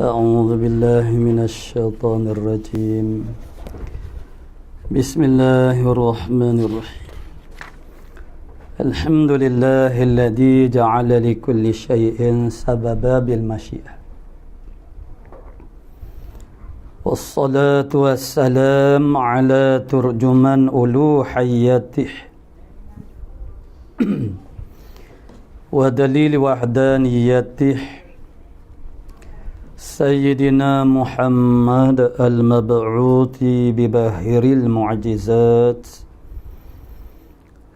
أعوذ بالله من الشيطان الرجيم بسم الله الرحمن الرحيم الحمد لله الذي جعل لكل شيء سببا بالمشيئة والصلاة والسلام على ترجمان ألوهيته ودليل وحدانيته سيدنا محمد المبعوث بباهر المعجزات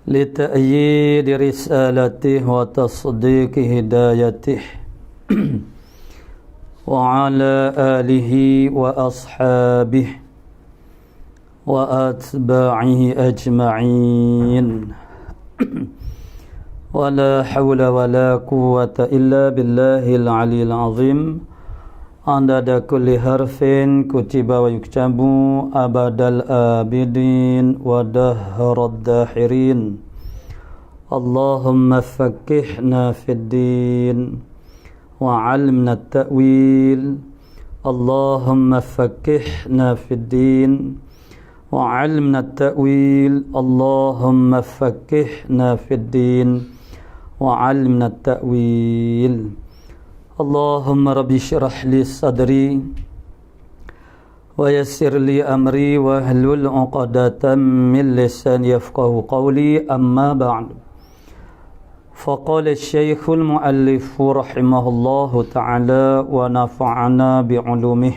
لتأييد رسالته وتصديق هدايته وعلى آله وأصحابه وأتباعه أجمعين ولا حول ولا قوة إلا بالله العلي العظيم عدد كل حرف كتب ويكتب أبد الآبدين ودهر الداحرين اللهم فقهنا في الدين وعلمنا التأويل اللهم فقهنا في الدين وعلمنا التأويل اللهم فقهنا في الدين وعلمنا التأويل اللهم رب اشرح لي صدري ويسر لي أمري واحلل عقدة من لساني يفقهوا قولي أما بعد فقال الشيخ المؤلف رحمه الله تعالى ونفعنا بعلومه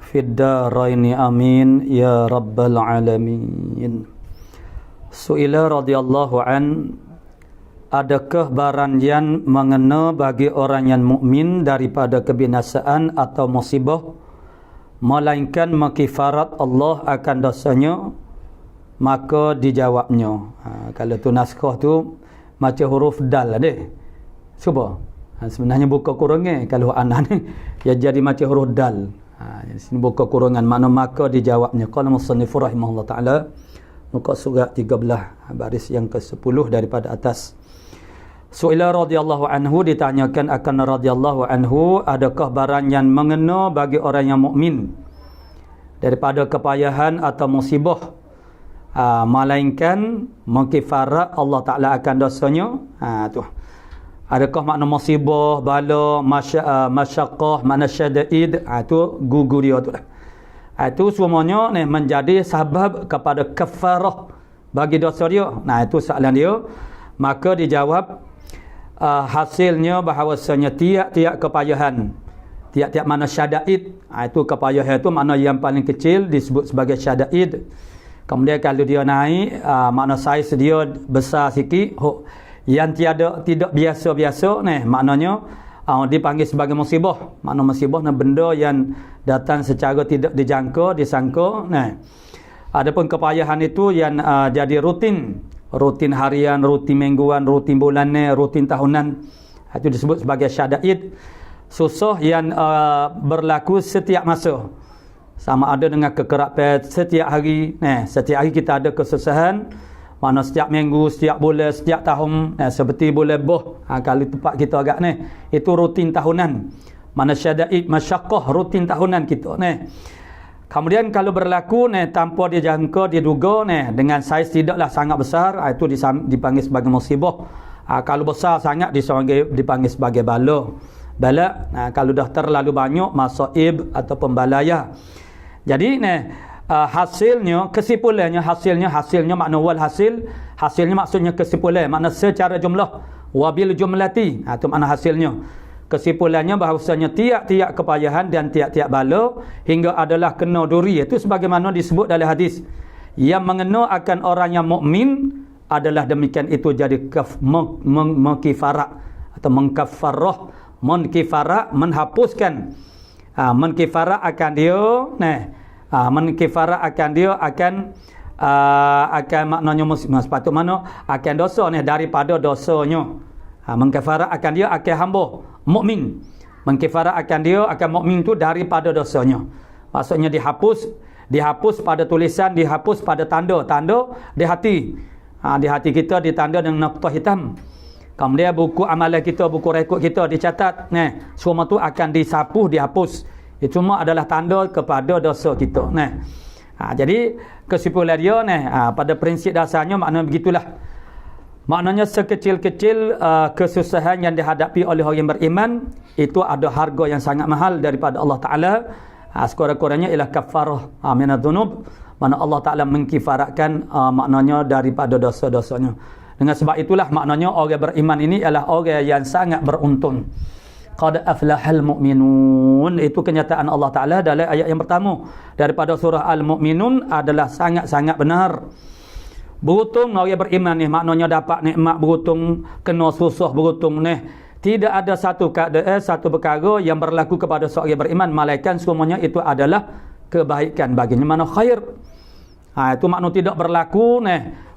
في الدارين آمين يا رب العالمين. Su'ila radhiyallahu an, adakah barang yang mengena bagi orang yang mukmin daripada kebinasaan atau musibah melainkan makifarat Allah akan dosanya? Maka dijawabnya, kalau tu naskah tu macam huruf dal lah deh. Cuba. Sebenarnya buka kurungan kalau anak ni ya jadi macam huruf dal. Di sini buka kurungan makna maka dijawabnya. Qala musannif rahimahullah taala muka surat 13 baris yang ke-10 daripada atas. Su'ila radhiyallahu anhu, ditanyakan akan radhiyallahu anhu, adakah barang yang mengena bagi orang yang mukmin daripada kepayahan atau musibah melainkan mengkifarat Allah Taala akan dosanya? Tu. Adakah makna musibah, bala, masyaqqah, makna syada'id, tu gugur dia tu lah. Itu semuanya ni menjadi sebab kepada kafarah bagi dosa dia. Nah, itu soalan dia. Maka dijawab hasilnya bahawasanya tiap-tiap kepayahan, tiap-tiap makna syada'id, itu kepayahan itu makna yang paling kecil disebut sebagai syada'id. Kemudian kalau dia naik, makna saiz dia besar sikit, yang tidak biasa-biasa ni maknanya dipanggil sebagai musibah. Makna musibah ni benda yang datang secara tidak disangka ni. Adapun kepayahan itu yang jadi rutin harian, rutin mingguan, rutin bulanan, rutin tahunan, itu disebut sebagai syada'id. Susah yang berlaku setiap masa, sama ada dengan kekerapan setiap hari. Setiap hari kita ada kesusahan, mana setiap minggu, setiap bulan, setiap tahun. Seperti bulan Boh, kalau tempat kita agak ni, itu rutin tahunan. Mana syada'id, masyaqqah, rutin tahunan kita ni. Kemudian kalau berlaku tanpa dijangka, diduga dengan saiz tidaklah sangat besar, itu dipanggil sebagai musibah. Kalau besar sangat dipanggil sebagai bala. Kalau dah terlalu banyak, masaib atau pembalaya. Jadi hasilnya, kesimpulannya, hasilnya makna wal hasilnya maksudnya kesimpulan, makna secara jumlah, wabil jumlati, itu makna hasilnya. Kesimpulannya bahawasanya tiap-tiap kepayahan dan tiap-tiap bala hingga adalah kena duri, itu sebagaimana disebut dalam hadis, yang mengena akan orang yang mukmin adalah demikian, itu jadi mengkifarat atau mengkafarah. Mengkifarat menghapuskan, mengkifarat akan dia mengkifarat akan dia akan maknanya sepatut mana akan dosa daripada dosanya. Mengkifarat akan dia akan hamba mukmin. Mengkifarat akan dia akan mukmin tu daripada dosanya. Maksudnya dihapus pada tulisan, dihapus pada tanda di hati. Di hati kita ditanda dengan noktah hitam. Kemudian buku amalan kita, buku rekod kita dicatat, semua tu akan disapuh, dihapus. Itu semua adalah tanda kepada dosa kita. Jadi kesimpulan dia pada prinsip dasarnya maknanya begitulah. Maknanya sekecil-kecil kesusahan yang dihadapi oleh orang yang beriman itu ada harga yang sangat mahal daripada Allah Taala. Sekurang-kurangnya ialah kafarah minadz-dzunub, mana Allah Taala mengkifaratkan maknanya daripada dosa-dosanya. Dengan sebab itulah maknanya orang beriman ini ialah orang yang sangat beruntung. Qad aflahal mu'minun, itu kenyataan Allah Taala dalam ayat yang pertama daripada surah Al-Mu'minun adalah sangat-sangat benar. Beruntung orang beriman ni, maknanya dapat nikmat beruntung, kena susah beruntung ni. Tidak ada satu keadaan, satu perkara yang berlaku kepada seorang beriman melainkan semuanya itu adalah kebaikan baginya, mana khair. Itu makna tidak berlaku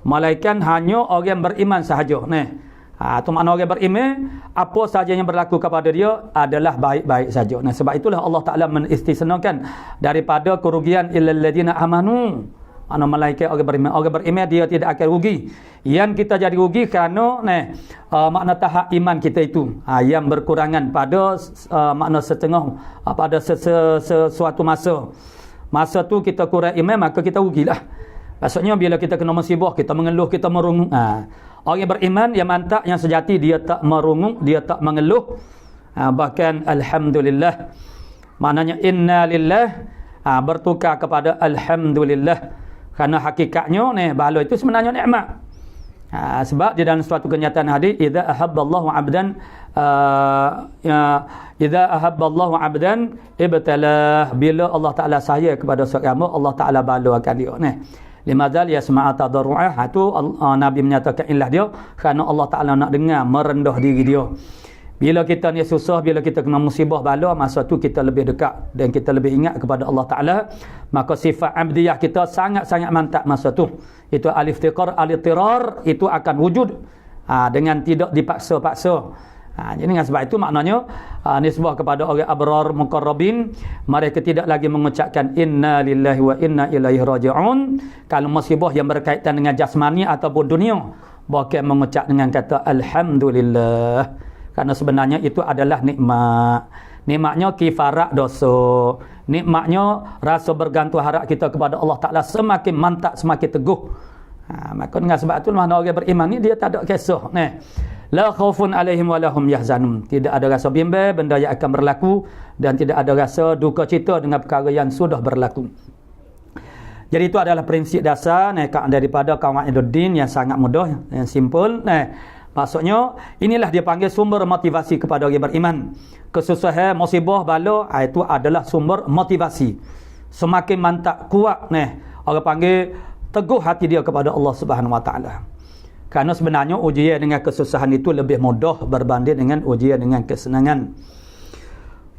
melainkan hanya orang beriman sahaja. Itu makna orang beriman, apa sahaja yang berlaku kepada dia adalah baik-baik saja. Sebab itulah Allah Taala menistisnakan daripada kerugian illal ladina amanu. Mana malaikat orang beriman. Orang beriman dia tidak akan rugi. Yang kita jadi rugi kerana makna tahap iman kita itu yang berkurangan pada makna setengah pada sesuatu masa. Masa tu kita kurang iman, maka kita rugilah. Maksudnya bila kita kena musibah, kita mengeluh, kita merungut. Orang yang beriman yang mantap, yang sejati, dia tak merungut, dia tak mengeluh. Bahkan alhamdulillah. Maknanya inna lillah bertukar kepada alhamdulillah. Kerana hakikatnya bala itu sebenarnya nikmat. Sebab di dalam suatu kenyataan hadis, idza ahabballahu 'abdan idza ahabballahu 'abdan ibtalah, bila Allah Taala sayang kepada seorang hamba, Allah Taala bala akan dia. Limadzal yasma'a tadarru'ah, itu Nabi menyatakan ilah dia kerana Allah Taala nak dengar merendah diri dia. Bila kita ni susah, bila kita kena musibah bala, masa tu kita lebih dekat dan kita lebih ingat kepada Allah Taala, maka sifat abdiyah kita sangat-sangat mantap masa tu. Itu al-iftiqar, al-ittirar itu akan wujud dengan tidak dipaksa-paksa. Jadi dengan sebab itu maknanya nisbah kepada orang abrar muqarrabin, mereka tidak lagi mengucapkan inna lillahi wa inna ilaihi raji'un kalau musibah yang berkaitan dengan jasmani ataupun dunia, bahkan mengucap dengan kata alhamdulillah. Kerana sebenarnya itu adalah nikmat. Nikmatnya kifarat dosa. Nikmatnya rasa bergantung harap kita kepada Allah Ta'ala semakin mantap, semakin teguh. Maka dengan sebab itu mana orang beriman ni dia tak ada kisah. La khaufun alaihim wa lahum yahzanun. Tidak ada rasa bimbang benda yang akan berlaku dan tidak ada rasa duka cita dengan perkara yang sudah berlaku. Jadi itu adalah prinsip dasar daripada Qawaiduddin yang sangat mudah, yang simple. Maksudnya inilah dia panggil sumber motivasi kepada orang beriman. Kesusahan, musibah, bala itu adalah sumber motivasi. Semakin mantap, kuat orang panggil teguh hati dia kepada Allah Subhanahu Wa Taala. Kerana sebenarnya ujian dengan kesusahan itu lebih mudah berbanding dengan ujian dengan kesenangan.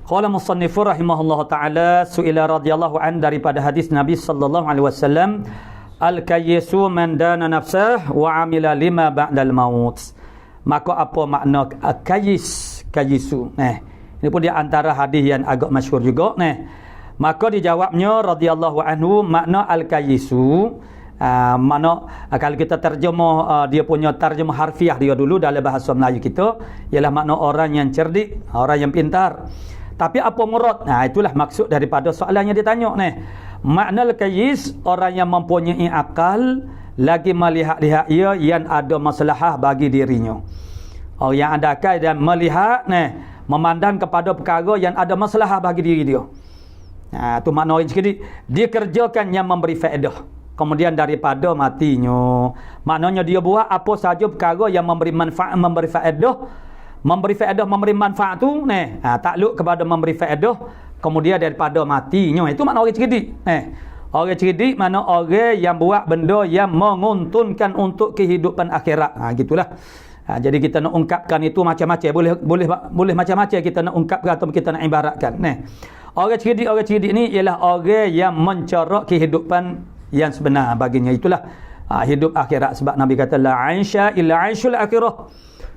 Qala musannifu rahimahullah taala suila radhiyallahu an, daripada hadis Nabi sallallahu alaihi wasallam, al-kayyisu man dana nafsah wa amila lima ba'dal maut. Maka apa makna kayyisu? Ini pun di antara hadis yang agak masyhur juga. Maka dijawabnya radhiyallahu anhu, makna al-kayyisu makna kalau kita terjemah dia punya terjemah harfiah dia dulu dalam bahasa Melayu kita ialah makna orang yang cerdik, orang yang pintar. Tapi apa murad? Itulah maksud daripada soalan yang ditanya Makna al-kayyis, orang yang mempunyai akal lagi melihat-lihat ia yang ada maslahah bagi dirinya. Orang yang ada akal dan melihat memandang kepada perkara yang ada maslahah bagi diri dia. Itu makna orang cerdik. Dia kerjakan yang memberi faedah kemudian daripada matinya. Maknanya dia buat apa saja perkara yang memberi manfaat, memberi faedah, memberi manfaat tu takluk kepada memberi faedah kemudian daripada matinya. Itu makna orang cerdik. Orang cerdik mana orang yang buat benda yang menguntungkan untuk kehidupan akhirat. Gitulah. Jadi kita nak ungkapkan itu macam-macam, boleh macam-macam kita nak ungkapkan atau kita nak ibaratkan. Orang cerdik ni ialah orang yang mencorak kehidupan yang sebenar baginya. Itulah hidup akhirat. Sebab Nabi kata la aisha illa aishul akhirah.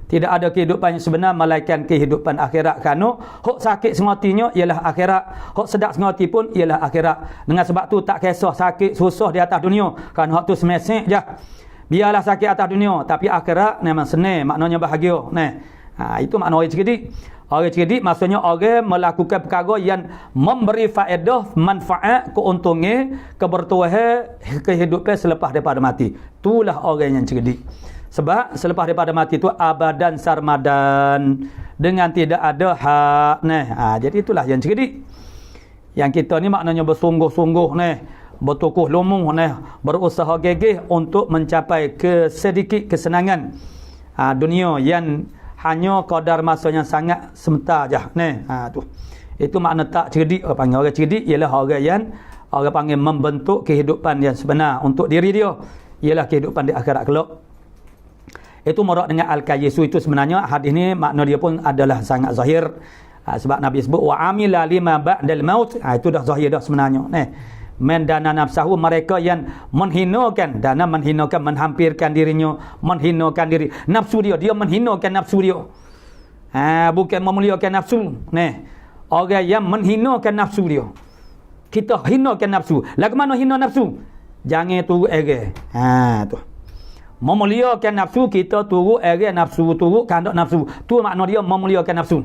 Tidak ada kehidupan yang sebenar melainkan kehidupan akhirat. Kerana hok sakit sematinya ialah akhirat, hok sedap semati pun ialah akhirat. Dengan sebab tu tak kisah sakit susah di atas dunia, kerana hok tu semesek je. Biarlah sakit atas dunia, tapi akhirat memang senang, maknanya bahagia. Itu makna orang cerdik. Orang cerdik maksudnya orang melakukan perkara yang memberi faedah, manfaat, keuntungan, kebertuahan, kehidupan selepas daripada mati. Itulah orang yang cerdik. Sebab selepas daripada mati itu abadan sarmadan, dengan tidak ada hak. Jadi itulah yang cerdik. Yang kita ni maknanya bersungguh-sungguh bertukuh lumung berusaha gigih untuk mencapai sedikit kesenangan dunia yang hanya kadar masanya sangat sebentar je. Tu. Itu makna tak cerdik orang panggil. Orang cerdik ialah orang yang orang panggil membentuk kehidupan yang sebenar untuk diri dia, ialah kehidupan di akhirat kelak. Itu murak dengan al-kayyisu. Itu sebenarnya hadis ni makna dia pun adalah sangat zahir. Sebab Nabi sebut wa amila lima ba'dal maut. Itu dah zahir dah sebenarnya. Men dana nafsahu, mereka yang menghinakan, dana menghinakan, menghampirkan dirinya, menghinakan diri nafsu dia, dia menghinakan nafsu dia. Bukan memuliakan nafsu. Orang yang menghinakan nafsu dia. Kita hinakan nafsu. Lagu mana hina nafsu? Jangan turut ere. Tu. Memuliakan nafsu, kita turut ere nafsu, turut kehendak nafsu. Tu makna dia memuliakan nafsu.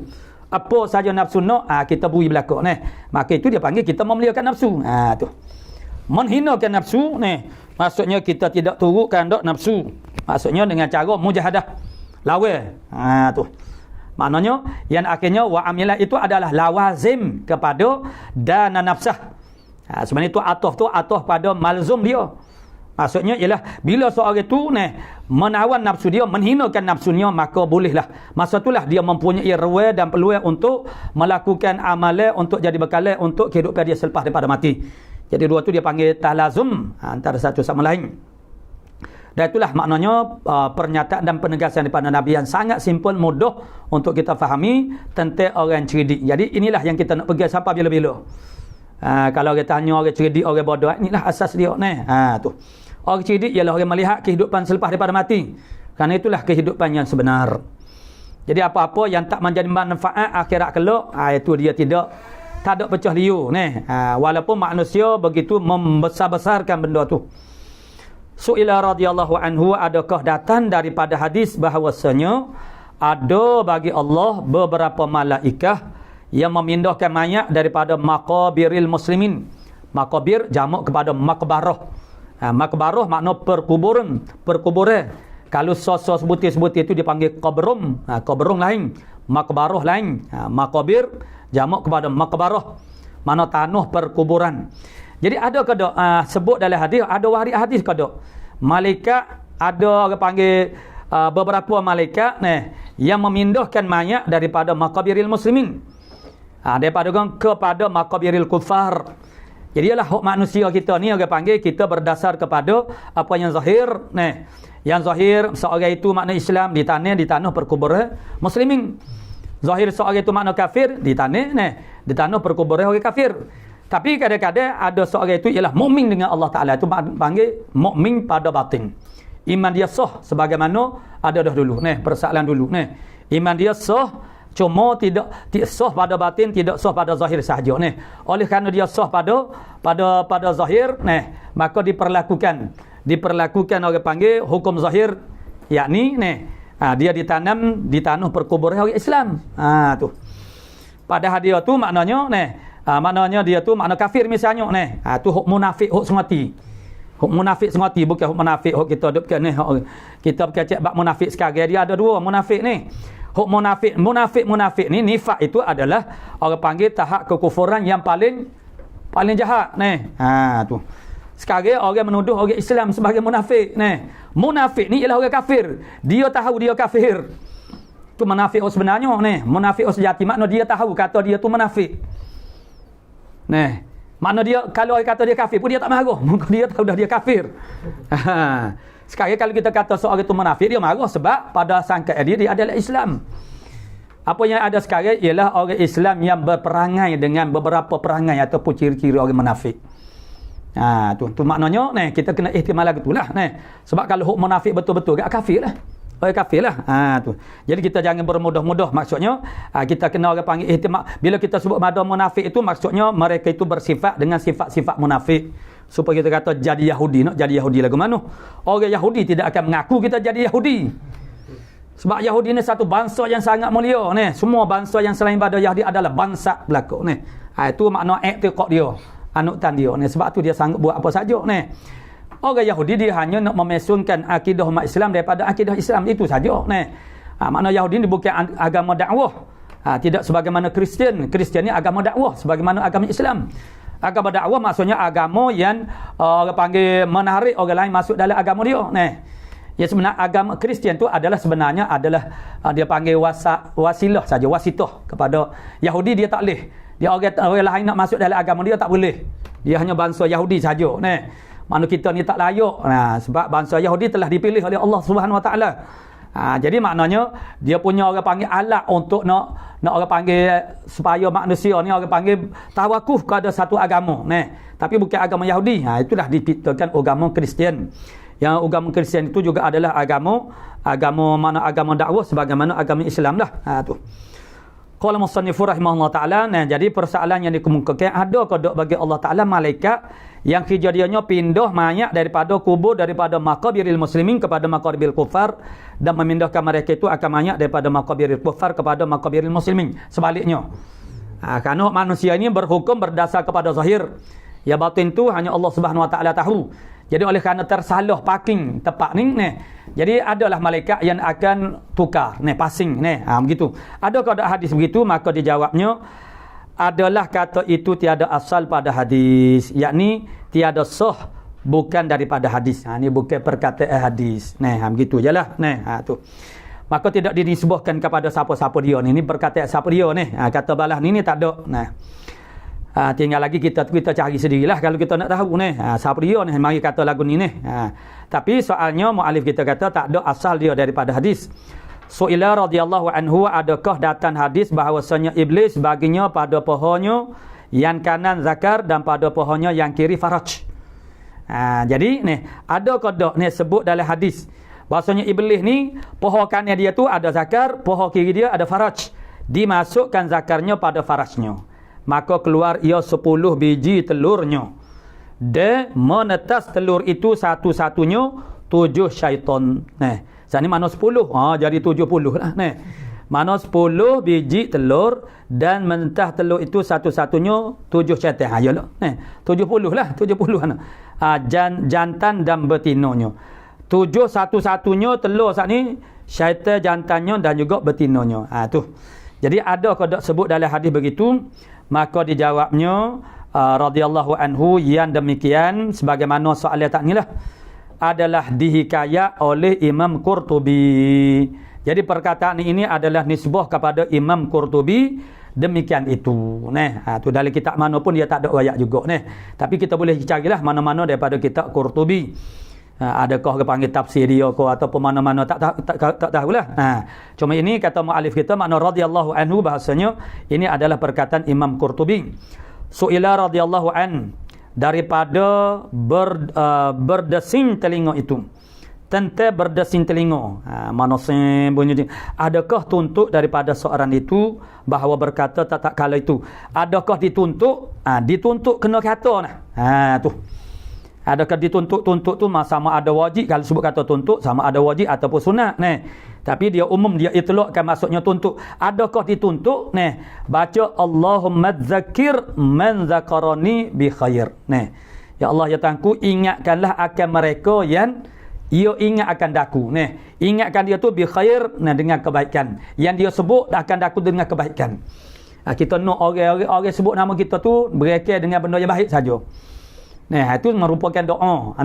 Apa saja nafsu nak, kita beri belakang. Maka itu dia panggil kita memuliakan nafsu. Tu. Menghinakan nafsu, maksudnya kita tidak turut kehendak nafsu. Maksudnya dengan cara mujahadah. Lawan. Tu. Maknanya yang akhirnya wa amilah itu adalah lawazim kepada dana nafsah. Sebenarnya itu ataf pada malzum dia. Maksudnya ialah bila seorang itu menawan nafsu dia, menghinakan nafsunya, maka bolehlah. Masa itulah dia mempunyai ruang dan peluang untuk melakukan amalan untuk jadi bekalan untuk kehidupan dia selepas daripada mati. Jadi dua tu dia panggil talazum antara satu sama lain. Dan itulah maknanya pernyataan dan penegasan daripada Nabi yang sangat simple, mudah untuk kita fahami tentang orang cerdik. Jadi inilah yang kita nak pergi sampai bila-bila. Kalau kita tanya orang cerdik, orang bodoh, inilah asas dia. Tu. Orang cerdik ialah orang melihat kehidupan selepas daripada mati. Kerana itulah kehidupan yang sebenar. Jadi apa-apa yang tak menjadi manfaat akhirat kelak, itu dia tak ada pecah liur. Walaupun manusia begitu membesar-besarkan benda tu. Su'ila radhiyallahu anhu, adakah datang daripada hadis bahawasanya ada bagi Allah beberapa malaikah yang memindahkan mayat daripada maqabiril muslimin. Maqabir jamak kepada maqbarah. Maqbarah makna perkuburan. Kalau sos-sos sebutir-sebutir itu dipanggil qabrum. Qabrum lain, maqbarah lain. Maqabir jamak kepada maqbarah, makna tanah perkuburan. Jadi ada ke tak sebut dalam hadis, ada waris hadis ke tak? Malaikat ada orang panggil beberapa malaikat yang memindahkan mayat daripada maqabiril muslimin. Daripada kepada maqabiril kufar. Jadi ialah hak manusia kita ni orang panggil kita berdasar kepada apa yang zahir. Yang zahir seorang itu makna Islam di tanah perkuburan muslimin. Zahir seorang itu makna kafir di tanah perkuburan orang kafir. Tapi kadang-kadang ada seorang itu ialah mukmin dengan Allah Taala, itu panggil mukmin pada batin. Iman dia sah sebagaimana ada dah dulu. Persoalan dulu. Iman dia sah, cuma tidak sah pada batin, tidak sah pada zahir sahaja. Oleh kerana dia sah pada zahir, maka diperlakukan orang panggil hukum zahir, yakni dia ditanam di tanah perkuburan orang Islam. Tu. Pada dia tu maknanya maknanya dia tu makna kafir misalnya tu huk munafik, huk sengati. Huk munafik sengati, bukan huk munafik huk kita duduk kita berkecek bab munafik sekarang. Dia ada dua munafik ni. Huk munafik ni, nifak itu adalah orang panggil tahap kekufuran yang paling jahat. Tu. Sekarang orang menuduh orang Islam sebagai munafik. Munafik ni ialah orang kafir. Dia tahu dia kafir. Tu munafik sebenarnya. Munafik sejati makna dia tahu kata dia tu munafik. Makna dia kalau orang kata dia kafir pun dia tak marah. Dia tahu dah dia kafir. Sekarang kalau kita kata seorang itu munafik, dia marah sebab pada sangkaan dia adalah Islam. Apa yang ada sekarang ialah orang Islam yang berperangai dengan beberapa perangai ataupun ciri-ciri orang munafik. Tu maknanya kita kena ihtimal lagu itulah. Sebab kalau huk munafik betul-betul gak kafir lah. orang kafir lah. Tu. Jadi kita jangan bermudah-mudah. Maksudnya kita kena orang panggil ihtimal. Bila kita sebut mada munafik itu maksudnya mereka itu bersifat dengan sifat-sifat munafik. Supaya kita kata jadi Yahudi, nak jadi Yahudi lagu mana? Orang Yahudi tidak akan mengaku kita jadi Yahudi. Sebab Yahudi ni satu bangsa yang sangat mulia ni. Semua bangsa yang selain pada Yahudi adalah bangsa belaka ni. Itu makna i'tiqad dia, anutan dia ni. Sebab tu dia sanggup buat apa saja ni. Orang Yahudi dia hanya nak memesunkan akidah umat Islam daripada akidah Islam itu saja ni. Makna Yahudi ni bukan agama dakwah. Tidak sebagaimana Kristian. Kristian ni agama dakwah sebagaimana agama Islam. Agama dakwah maksudnya agama yang orang panggil menarik orang lain masuk dalam agama dia ni. Ya sebenarnya agama Kristian tu sebenarnya adalah dia panggil wasilah saja, wasitah kepada Yahudi. Dia tak boleh. Dia orang lain nak masuk dalam agama dia tak boleh. Dia hanya bangsa Yahudi saja ni. Mana kita ni tak layak. Sebab bangsa Yahudi telah dipilih oleh Allah Subhanahu Wa Taala. Jadi maknanya dia punya orang panggil alat untuk nak orang panggil supaya manusia ni orang panggil tawakuf kepada satu agama ni. Tapi bukan agama Yahudi. Itulah diciptakan agama Kristian. Yang agama Kristian itu juga adalah agama dakwah sebagaimana agama Islam lah. Tu. Qala musannifur rahimahullah taala. Jadi persoalan yang dikemukakan, ada kodok bagi Allah Taala malaikat yang kejadiannya pindah mayat daripada kubur, daripada maqabiril muslimin kepada maqabiril kufar, dan memindahkan mereka itu akan mayat daripada maqabiril kufar kepada maqabiril muslimin. Sebaliknya. Kerana manusia ini berhukum berdasar kepada zahir. Ya batin tu hanya Allah Subhanahu Wa Taala tahu. Jadi oleh kerana tersalah parking tepat ni, jadi adalah malaikat yang akan tukar, passing, begitu. Adakah ada hadis begitu? Maka dijawabnya adalah kata itu tiada asal pada hadis, yakni tiada sah bukan daripada hadis. Ini bukan perkataan hadis. Begitu jelah. Tu. Maka tidak dinisbahkan kepada siapa-siapa dia ni. Ini perkataan siapa dia ni. Kata balah ni tak ada. Tinggal lagi kita cari sendirilah kalau kita nak tahu ni. Siapa dia ni? Mari kata lagu ni. Tapi soalnya mu'alif kita kata tak ada asal dia daripada hadis. Su'ila radhiyallahu anhu, adakah datang hadis bahawasanya iblis baginya pada pohonnya yang kanan zakar dan pada pohonnya yang kiri faraj. Jadi ni ada kodok ni sebut dalam hadis bahawasanya iblis ni pohon kanan dia tu ada zakar, pohon kiri dia ada faraj. Dimasukkan zakarnya pada farajnya, maka keluar ia 10 biji telurnya. Dan menetas telur itu satu-satunya 7 syaitan. Sini mana 10? Jadi 70 lah. Mana 10 biji telur dan mentah telur itu satu-satunya 7 syaitan. Yalah. 70 lah. 70. Jantan dan betinanya. 7 satu-satunya telur saat ni syaitan jantannya dan juga betinanya. Tu. Jadi ada kodok sebut dalam hadis begitu. Maka dijawabnya radhiyallahu anhu yang demikian sebagaimana soalan tak nilah adalah dihikayat oleh Imam Qurtubi. Jadi perkataan ini adalah nisbah kepada Imam Qurtubi. Demikian itu. Tu dalam kitab mana pun dia tak ada ayat juga. Tapi kita boleh carilah mana-mana daripada kitab Qurtubi. Adakah dia panggil tafsir dia ke ataupun mana-mana tak tahulah. Cuma ini kata mu'alif kita makna radhiyallahu anhu bahasanya ini adalah perkataan Imam Qurtubi. Su'ila radhiyallahu an, daripada berdesing telinga itu. Tentang berdesing telinga. Manusia bunyi. Adakah tuntut daripada seorang itu bahawa berkata tak kala itu. Adakah dituntut? Dituntut kena kata tu. Adakah dituntut tu sama ada wajib, kalau sebut kata tuntut sama ada wajib ataupun sunat. Tapi dia umum, dia itlaqkan maksudnya tuntut. Adakah dituntut? Baca Allahumma dzakir man dzakarani bi khair. Ya Allah ya Tuhanku, ingatkanlah akan mereka yang ia ingat akan daku. Ingatkan dia tu bi khair, dengan kebaikan. Yang dia sebut akan daku dengan kebaikan. Kita nak orang sebut nama kita tu berakal dengan benda yang baik saja. Itu merupakan doa.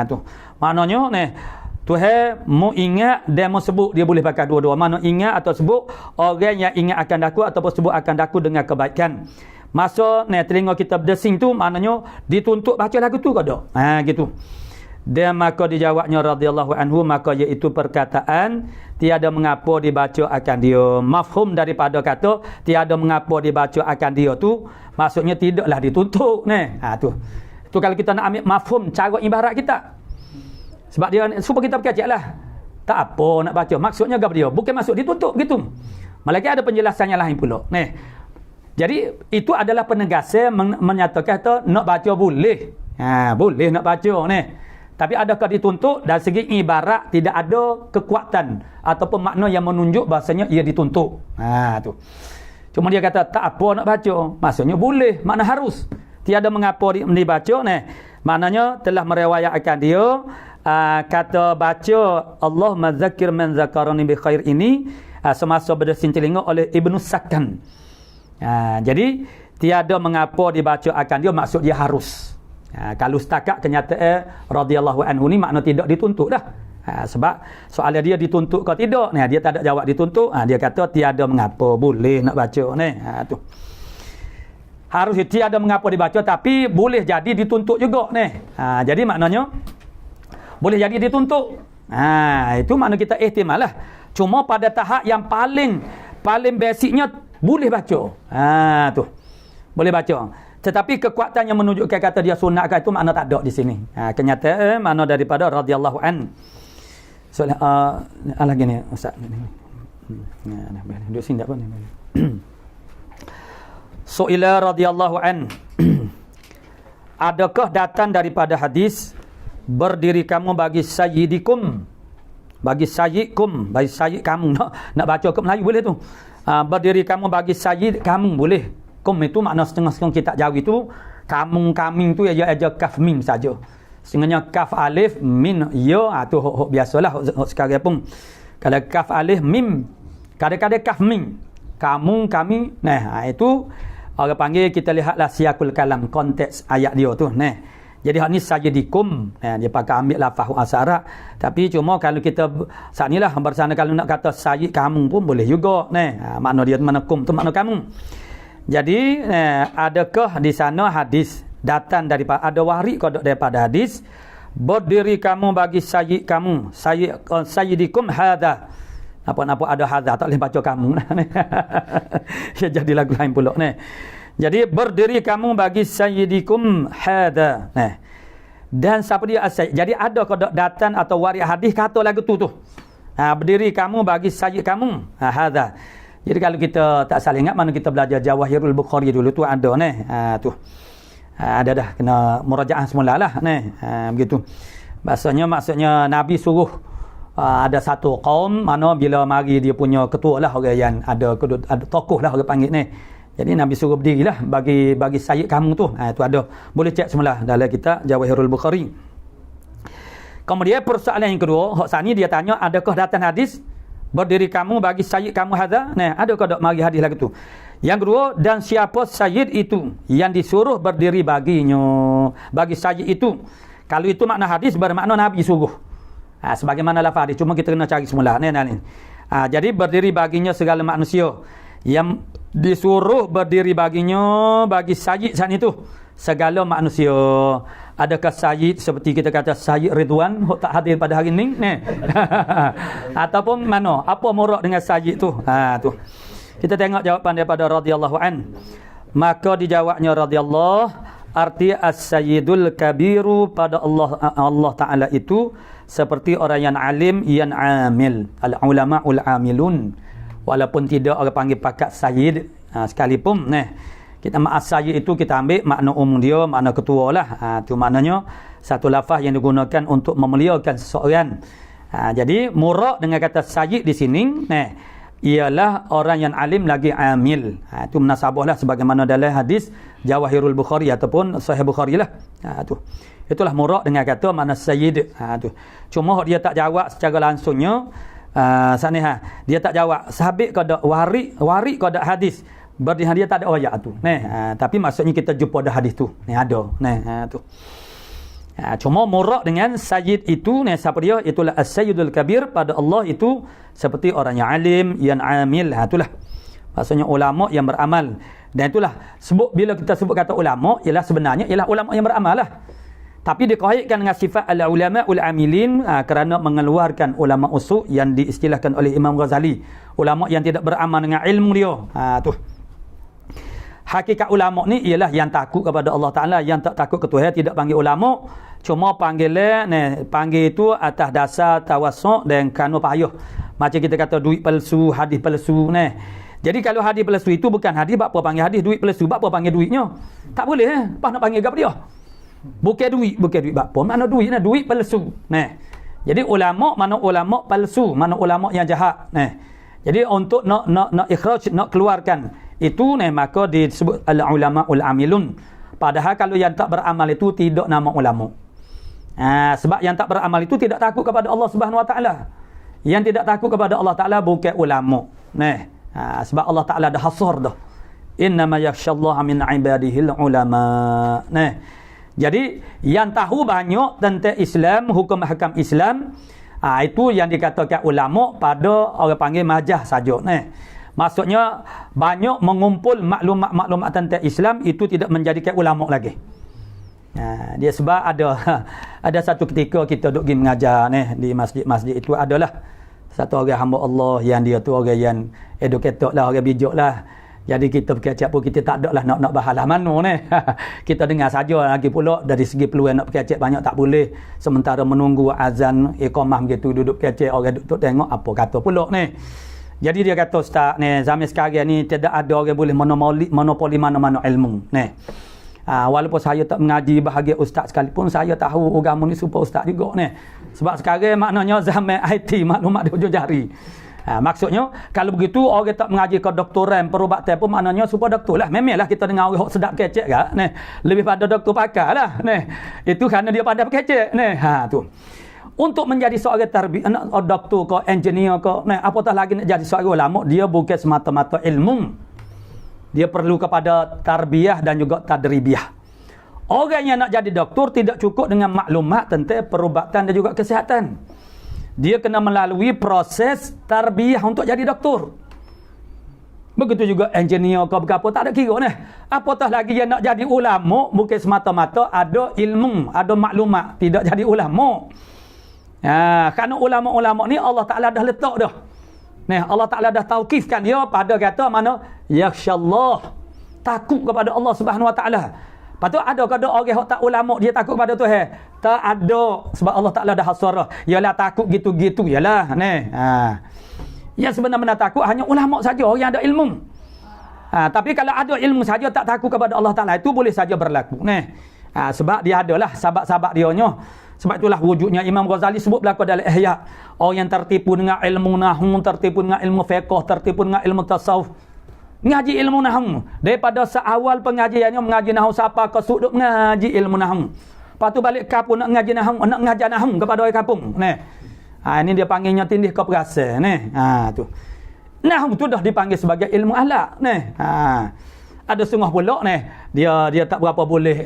Tu. Maknanya Tuhan mau ingat dan mau sebut, dia boleh pakai dua-dua. Mana ingat atau sebut, orang yang ingat akan daku ataupun sebut akan daku dengan kebaikan. Masa telinga kita berdesing tu maknanya dituntut baca lagu tu ke tak? Gitu. Dan maka dijawabnya radhiyallahu anhu, maka iaitu perkataan tiada mengapa dibaca akan dia. Mafhum daripada kata tiada mengapa dibaca akan dia tu maksudnya tidaklah dituntut. Tu kalau kita nak ambil mafhum cara ibarat kita. Sebab dia supaya kita berkacaklah. tak apa nak baca. Maksudnya apa dia? Bukan maksud dituntut begitu. Malaikat ada penjelasannya lain pula. Jadi itu adalah penegasan menyatakan kata nak baca boleh. Boleh nak baca Tapi adakah dituntut? Dari segi ibarat tidak ada kekuatan ataupun makna yang menunjuk bahasanya ia dituntut. Tu. Cuma dia kata tak apa nak baca. Maksudnya boleh, makna harus. Tiada mengapa dibaca Maknanya telah meriwayatkan dia kata baca Allah mazakir man zakarani bi khair ini semasa berdesin telinga oleh Ibnu Sakan. Jadi tiada mengapa dibaca akan dia, maksud dia harus. Kalau setakat kenyataan radhiyallahu anhu ni makna tidak dituntut dah. Sebab soalnya dia dituntut ke tidak, dia tak ada jawab dituntut. Dia kata tiada mengapa, boleh nak baca tu. Harus tiada mengapa dibaca, tapi boleh jadi dituntut juga jadi maknanya boleh jadi dituntut. Itu makna kita ihtimal lah. Cuma pada tahap yang paling basicnya boleh baca. Tu. Boleh baca. Tetapi kekuatan yang menunjukkan kata dia sunatkan itu makna tak ada di sini. Kenyataan makna daripada radhiyallahu an. Lagi ni ustaz. Duduk sini tak apa ni. Su'ila radhiyallahu an. Adakah datang daripada hadis berdiri kamu bagi sayyidikum, bagi sayyidkum, bagi sayyid kamu, nak baca ke Melayu boleh tu. Berdiri kamu bagi sayyid kamu boleh. Kum itu makna setengah-setengah kita jauh itu kamu kaming tu aja kaf mim saja. Setengahnya kaf alif min ya tu hok biasalah sekarang pun. Kalau kaf alif mim, kadang-kadang kaf mim. Kamu kami itu orang panggil, kita lihatlah siakul kalam, konteks ayat dia tu Jadi hak ni sayyidikum, dia pakai ambil lafaz asyarat. Tapi cuma kalau kita saat inilah bersana kalau nak kata sayyid kamu pun boleh juga makna dia mana kum tu makna kamu. Jadi adakah di sana hadis datang daripada ada warik kodok daripada hadis berdiri kamu bagi sayyid kamu, sayyidikum hadza. Apa-apa ada hadza tak boleh baca kamu. Ya jadi lagu lain pula Jadi berdiri kamu bagi sayyidikum hadza. Dan siapa dia asyik. Jadi ada kodok datang atau waris hadis kata lagu tu. Berdiri kamu bagi sayyid kamu hadza. Jadi kalau kita tak salah ingat, mana kita belajar Jawahirul Bukhari dulu tu ada tu. Ada dah kena murajaah semula lah begitu. Maksudnya Nabi suruh ada satu kaum mana bila mari dia punya ketua lah, orang yang ada tokoh lah orang panggil Jadi Nabi suruh berdirilah bagi sayyid kamu tu. Itu ada. Boleh cek semula dalam kitab Jawahirul Bukhari. Kemudian persoalan yang kedua, hak sani dia tanya adakah datang hadis berdiri kamu bagi sayyid kamu hadza? Adakah tak mari hadis lagi tu? Yang kedua, dan siapa sayyid itu yang disuruh berdiri baginya, bagi sayyid itu. Kalau itu makna hadis bermakna Nabi suruh. Sebagaimana lafaz hadis, cuma kita kena cari semula jadi berdiri baginya segala manusia. Yang disuruh berdiri baginya bagi sayyid saat itu segala manusia. Adakah sayyid seperti kita kata Sayyid Ridwan tak hadir pada hari ini ataupun mana apa murak dengan sayyid tu tu kita tengok jawapan daripada radhiyallahu an. Maka dijawabnya radhiyallahu arti as-sayyidul kabiru pada Allah Ta'ala itu seperti orang yang alim yang amil, al-ulama'ul amilun. Walaupun tidak orang panggil pakat sayyid sekalipun kita sayyid itu kita ambil makna umum dia, makna ketua lah. Itu maknanya satu lafaz yang digunakan untuk memuliakan seseorang. Jadi murak dengan kata sayyid di sini ialah orang yang alim lagi amil. Itu munasabah lah sebagaimana dalam hadis Jawahirul Bukhari ataupun Sahih Bukhari lah. Itulah murak dengan kata makna sayyid. Cuma dia tak jawab secara langsungnya. Dia tak jawab sabit ke dak warik ke dak hadis berdiri dia tak ada ayat tu tapi maksudnya kita jumpa dah hadis tu ada tu cuma murak dengan sayyid itu siapa dia, itulah as-sayyidul kabir pada Allah itu seperti orang yang alim yang amil. Itulah maksudnya ulama yang beramal. Dan itulah bila kita sebut kata ulama ialah sebenarnya ialah ulama yang beramal lah. Tapi dikaitkan dengan sifat al-ulama ul-amilin kerana mengeluarkan ulama usul yang diistilahkan oleh Imam Ghazali, ulama yang tidak beramal dengan ilmu dia. Tu hakikat ulama ni ialah yang takut kepada Allah Taala, yang tak takut ke Tuhan tidak panggil ulama. Cuma panggil itu atas dasar tawassuk dan kanu payah. Macam kita kata duit palsu, hadis palsu ni. Jadi kalau hadis palsu itu bukan hadis, apa panggil hadis? Duit palsu, apa panggil duitnya? Tak boleh apa nak panggil gapo dia? Bukan duit apa? Mana duit ni? Duit palsu. Nah. Jadi ulama mana ulama palsu, mana ulama yang jahat. Nah. Jadi untuk nak ikhraj, nak keluarkan itu ni maka disebut al-ulama ul-amilun. Padahal kalau yang tak beramal itu tidak nama ulama. Sebab yang tak beramal itu tidak takut kepada Allah Subhanahu Wa Taala. Yang tidak takut kepada Allah Taala bukan ulama. Sebab Allah Taala dah hasar dah. Innama yakhshallaha min ibadihil ulama. Jadi yang tahu banyak tentang Islam, hukum-hukum Islam, itu yang dikatakan ulama pada orang panggil majah saja. Maksudnya banyak mengumpul maklumat-maklumat tentang Islam itu tidak menjadikan ulama lagi. Dia sebab ada satu ketika kita duduk pergi mengajar di masjid-masjid itu adalah satu orang hamba Allah yang dia tu orang yang educated lah, orang bijak lah. Jadi kita berkecap pun kita tak ada lah nak bahalah mana kita dengar saja lagi pula dari segi peluang nak berkecap banyak tak boleh. Sementara menunggu azan iqamah begitu duduk berkecap orang duduk tengok apa kata pula Jadi dia kata ustaz zaman sekarang ni tidak ada orang boleh monopoli mana-mana ilmu walaupun saya tak mengaji bahagia ustaz sekalipun saya tahu agama ni super ustaz juga sebab sekarang maknanya zaman IT maklumat di hujung jari. Maksudnya kalau begitu orang tak mengaji ke doktoran perubatan pun maknanya super doktor lah. Memanglah kita dengar orang sedap kecek lebih pada doktor pakar lah itu kerana dia pandai kecek tu. Untuk menjadi seorang doktor ke engineer ke apatah lagi nak jadi seorang ulama, dia bukan semata-mata ilmu. Dia perlu kepada tarbiyah dan juga tadribiyah. Orang yang nak jadi doktor tidak cukup dengan maklumat tentang perubatan dan juga kesihatan. Dia kena melalui proses tarbiyah untuk jadi doktor. Begitu juga engineer ke apa tak ada kira Apatah lagi yang nak jadi ulama bukan semata-mata ada ilmu, ada maklumat, tidak jadi ulama. Kerana ulama-ulama ni Allah Ta'ala dah letak dah. Allah Ta'ala dah tauqifkan dia pada kata mana? Yakhshallah. Takut kepada Allah Subhanahu Wa Ta'ala. Lepas tu ada orang yang tak ulama dia takut kepada Tuhan. Tak ada. Sebab Allah Ta'ala dah hasar dah. Yalah takut gitu-gitu. Yalah. Yang sebenar-benar takut hanya ulama saja. Orang yang ada ilmu. Tapi kalau ada ilmu saja tak takut kepada Allah Ta'ala itu boleh saja berlaku. Sebab dia adalah sahabat-sahabat dia nya. Sebab itulah wujudnya Imam Ghazali sebut berlaku dalam Ihya. Orang yang tertipu dengan ilmu nahwu, tertipu dengan ilmu fiqh, tertipu dengan ilmu tasawuf. Ngaji ilmu nahwu. Daripada seawal pengajiannya mengaji nahwu siapa ke sudut mengaji ilmu nahwu. Lepas tu balik kampung nak ngaji nahwu, nak ngajar nahwu kepada orang kampung. Ini dia panggilnya tindih ke perasa. Tu. Nahwu tu dah dipanggil sebagai ilmu akhlak. Ada setengah pula dia tak berapa boleh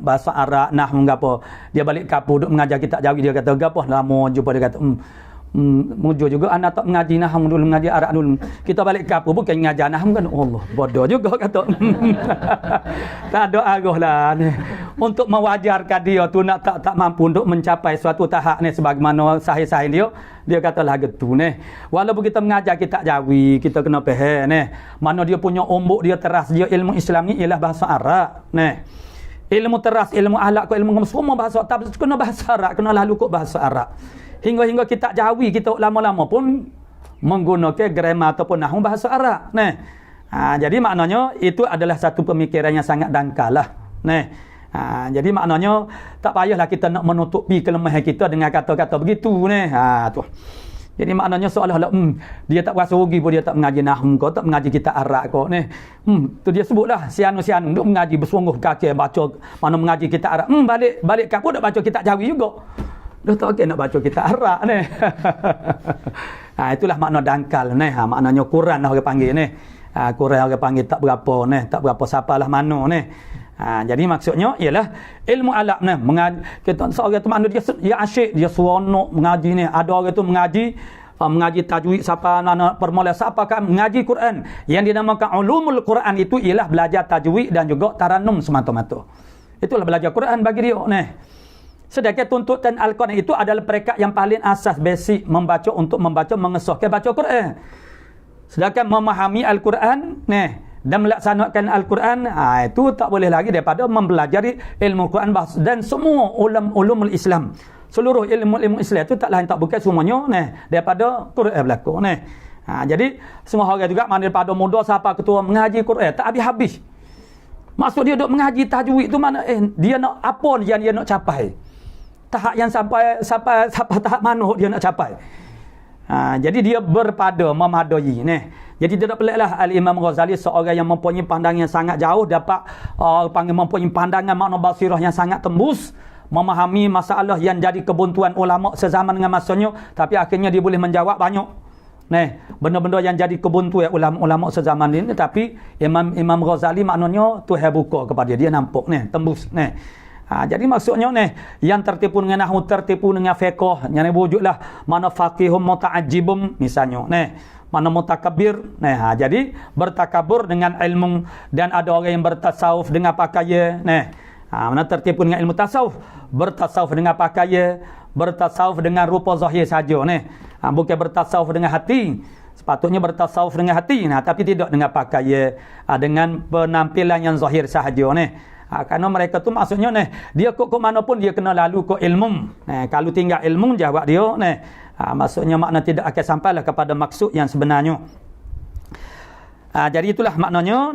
bahasa Arab nahwu gapo. Dia balik kampung duk mengajar kitab Jawi dia kata gapo lama jumpa dia kata mujur juga anak tak mengaji nahwu dulu mengaji Arab dulu. Kita balik kampung bukan mengajar nahwu kan Allah bodoh juga kata. Tak ada arah lah untuk mewajarkan dia tu nak tak mampu untuk mencapai suatu tahap sebagaimana sahih-sahih dia kata lah gitu walaupun kita mengajar kitab Jawi kita kena faham mana dia punya umbuk dia teras dia ilmu Islam ni ialah bahasa Arab ilmu teras ilmu akhlak ke ilmu semua bahasa tak kena bahasa Arab kena lalu kok bahasa Arab hingga kitab Jawi kita lama-lama pun menggunakan grammar ataupun nahwu bahasa Arab jadi maknanya itu adalah satu pemikiran yang sangat dangkal lah jadi maknanya tak payahlah kita nak menutupi kelemahan kita dengan kata-kata begitu tu. Jadi maknanya seolah-olah dia tak rasa rugi pun dia tak mengaji nahwu kau tak mengaji kitab Arab kau tu dia sebutlah sianu-sianu duk mengaji bersungguh kaki baca mana mengaji kitab Arab balik kampung dak baca kitab Jawi juga dah tak nak baca kitab Arab itulah makna dangkal maknanya Quran lah orang panggil Quran orang panggil tak berapa siapalah mana jadi maksudnya ialah ilmu alat kita seorang tu maknanya dia asyik dia seronok mengaji ada orang tu mengaji tajwid siapa permula siapa kan mengaji Quran yang dinamakan ulumul Quran itu ialah belajar tajwid dan juga tarannum semata-mata itulah belajar Quran bagi dia sedangkan tuntutan Al-Quran itu adalah peringkat yang paling asas basic untuk membaca mengesahkan baca Quran sedangkan memahami Al-Quran dan melaksanakan Al-Quran, itu tak boleh lagi daripada mempelajari ilmu Quran dan semua ulumul Islam. Seluruh ilmu Islam itu tak lain tak bukan semuanya daripada Quran berlaku. Jadi semua orang juga mana daripada muda siapa ketua mengaji Quran tak habis-habis. Maksud dia duk mengaji tajwid tu mana dia nak apa yang dia nak capai. Tahap yang sampai tahap mana dia nak capai. Jadi dia berpada memadai Jadi tidak peliklah Al-Imam Ghazali seorang yang mempunyai pandangan yang sangat jauh, dapat mempunyai pandangan makna basirah yang sangat tembus, memahami masalah yang jadi kebuntuan ulama sezaman dengan masanya, tapi akhirnya dia boleh menjawab banyak benda-benda yang jadi kebuntuan ulama-ulama sezaman ini, tapi Imam Ghazali maknanya Tuhan buka kepada dia nampak tembus jadi maksudnya yang tertipu dengan nahwu, tertipu dengan fiqh, yang wujudlah mana faqihum muta'ajjibum misalnya mana mutakabbir. Jadi bertakabur dengan ilmu, dan ada orang yang bertasawuf dengan pakaian. Mana tertipu dengan ilmu tasawuf, bertasawuf dengan pakaian, bertasawuf dengan rupa zahir saja bukan bertasawuf dengan hati. Sepatutnya bertasawuf dengan hati tapi tidak dengan pakaian, dengan penampilan yang zahir sahaja kerana mereka tu maksudnya dia kok mana pun dia kena lalu ke ilmu. Kalau tinggal ilmu jawab dia maksudnya makna tidak akan sampailah kepada maksud yang sebenarnya. Jadi itulah maknanya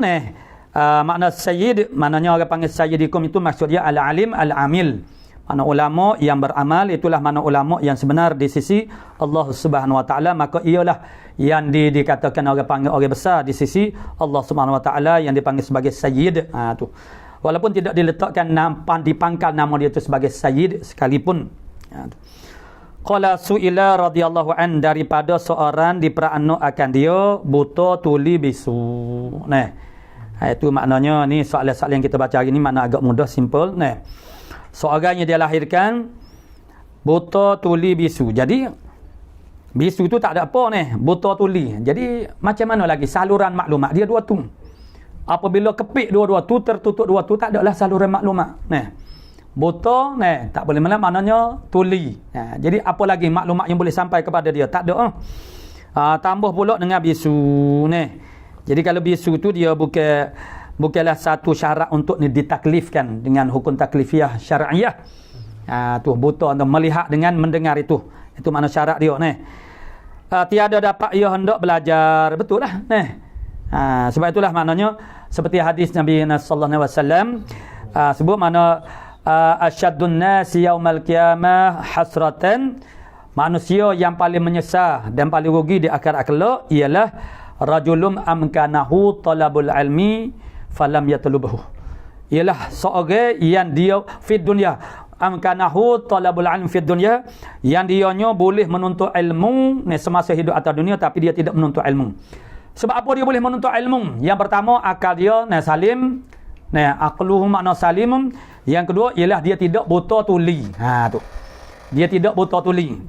makna sayyid, maknanya orang panggil sayyidikum itu maksud dia al-alim al-amil. Mana ulama yang beramal, itulah mana ulama yang sebenar di sisi Allah Subhanahu wa taala, maka ialah yang dikatakan orang panggil orang besar di sisi Allah Subhanahu wa taala yang dipanggil sebagai sayyid. Tu walaupun tidak diletakkan dipangkal nama dia itu sebagai sayyid sekalipun. Qala su'ila radhiyallahu an, daripada seorang diperanu akan dia buta tuli bisu. Itu maknanya ni soalan-soalan yang kita baca hari ni mana agak mudah, simple. Seorang yang dia lahirkan buta tuli bisu. Jadi bisu tu tak ada apa buta tuli. Jadi macam mana lagi saluran maklumat dia dua tu. Apabila kepik dua-dua tu, tertutup dua tu, tak adalah saluran maklumat. Buta tak boleh maknanya tuli. Jadi apa lagi maklumat yang boleh sampai kepada dia? Tak ada. Tambah pula dengan bisu Jadi kalau bisu tu dia bukanlah satu syarat untuk ditaklifkan dengan hukum taklifiyah syar'iyah. Tu buta untuk melihat dengan mendengar itu makna syarat dia tiada dapat ia hendak belajar. Betul lah sebab itulah maknanya seperti hadis Nabi sallallahu alaihi wasallam sebut mana asyaddun nasi yaumal qiyamah hasratan, manusia yang paling menyesal dan paling rugi di akhirat kelak ialah rajulun amkanahu talabul ilmi falam yatlubhu. Ialah seorang yang dia fid dunya amkanahu talabul ilmi fid dunya, yang dianya boleh menuntut ilmu semasa hidup atas dunia, tapi dia tidak menuntut ilmu. Sebab apa dia boleh menuntut ilmu? Yang pertama akal dia salim, aqluhu makna salim. Yang kedua ialah dia tidak buta tuli. Tu. Dia tidak buta tuli.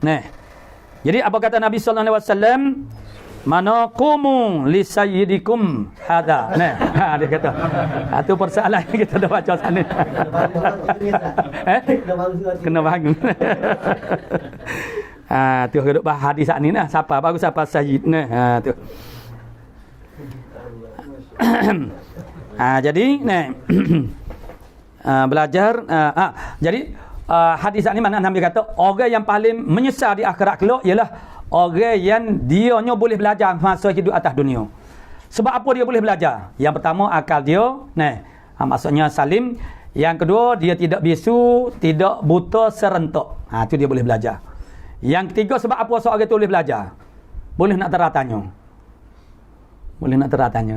Jadi apa kata Nabi sallallahu alaihi wasallam? Mana qumu li sayyidikum hada. Dia kata. Itu persoalan yang kita dah baca sana. Kena bangun. Tu duduk bahas hadis ni siapa bagus siapa sayyid tu. Jadi belajar jadi hadis ni mana Nabi kata orang yang paling menyesal di akhirat kelak ialah orang yang dianya boleh belajar masa hidup atas dunia. Sebab apa dia boleh belajar? Yang pertama akal dia maksudnya salim. Yang kedua dia tidak bisu, tidak buta serentak. Itu dia boleh belajar. Yang ketiga sebab apa seorang itu boleh belajar? Boleh nak tanya. Boleh nak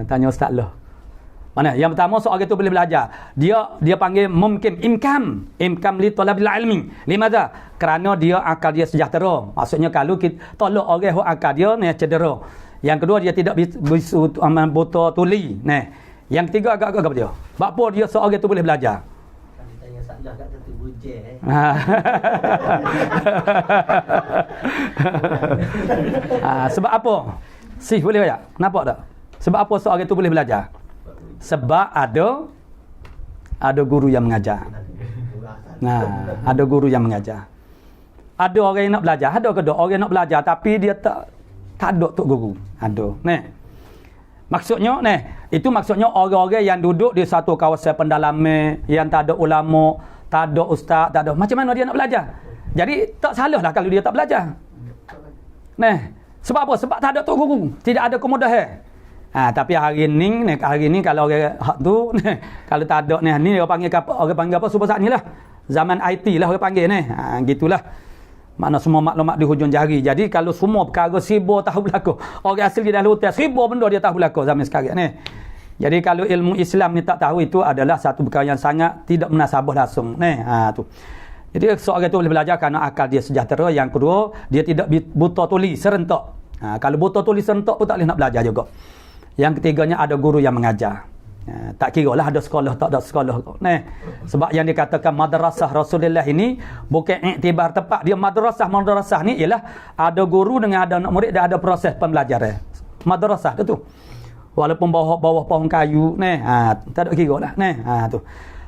tanya ustaz lah. Mana? Yang pertama seorang itu boleh belajar. Dia panggil mungkin imkam li talabil ilmi. Limadha? Kerana dia akal dia sejahtera. Maksudnya kalau kita tolak orang akal dia cedera. Yang kedua dia tidak bisu buta tuli. Yang ketiga agak-agak apa dia? Sebab apa dia seorang itu boleh belajar? Kami tanya saja kat tentu bujeh. Sebab apa? Boleh tak? Nampak tak? Sebab apa seorang itu boleh belajar? Sebab ada guru yang mengajar. Ada guru yang mengajar. Ada orang yang nak belajar, ada kedua orang yang nak belajar tapi dia tak ada tok guru. Ada. Maksudnya itu maksudnya orang-orang yang duduk di satu kawasan pendalaman yang tak ada ulama, tak ada ustaz, tak ada. Macam mana dia nak belajar? Jadi tak salahlah kalau dia tak belajar. Sebab apa? Sebab tak ada tok guru, tidak ada kemudahan. Tapi hari ni kalau orang hak tu kalau tak ada ni orang panggil apa super saat ni lah. Zaman IT lah orang panggil gitulah. Mana semua maklumat di hujung jari. Jadi kalau semua perkara seribu tahu berlaku. Orang asli dah lutas seribu benda dia tahu berlaku zaman sekarang ni. Jadi kalau ilmu Islam ni tak tahu, itu adalah satu perkara yang sangat tidak munasabah langsung tu. Jadi seorang itu boleh belajar kerana akal dia sejahtera. Yang kedua, dia tidak buta tuli serentak. Kalau buta tuli serentak pun tak boleh nak belajar juga. Yang ketiganya, ada guru yang mengajar. Tak kira lah ada sekolah tak ada sekolah. Sebab yang dikatakan madrasah Rasulullah ini bukan iktibar tepat. Dia madrasah ni ialah ada guru dengan ada anak murid dan ada proses pembelajaran. Madrasah tu. Walaupun bawah pohon kayu tak ada kira lah tu.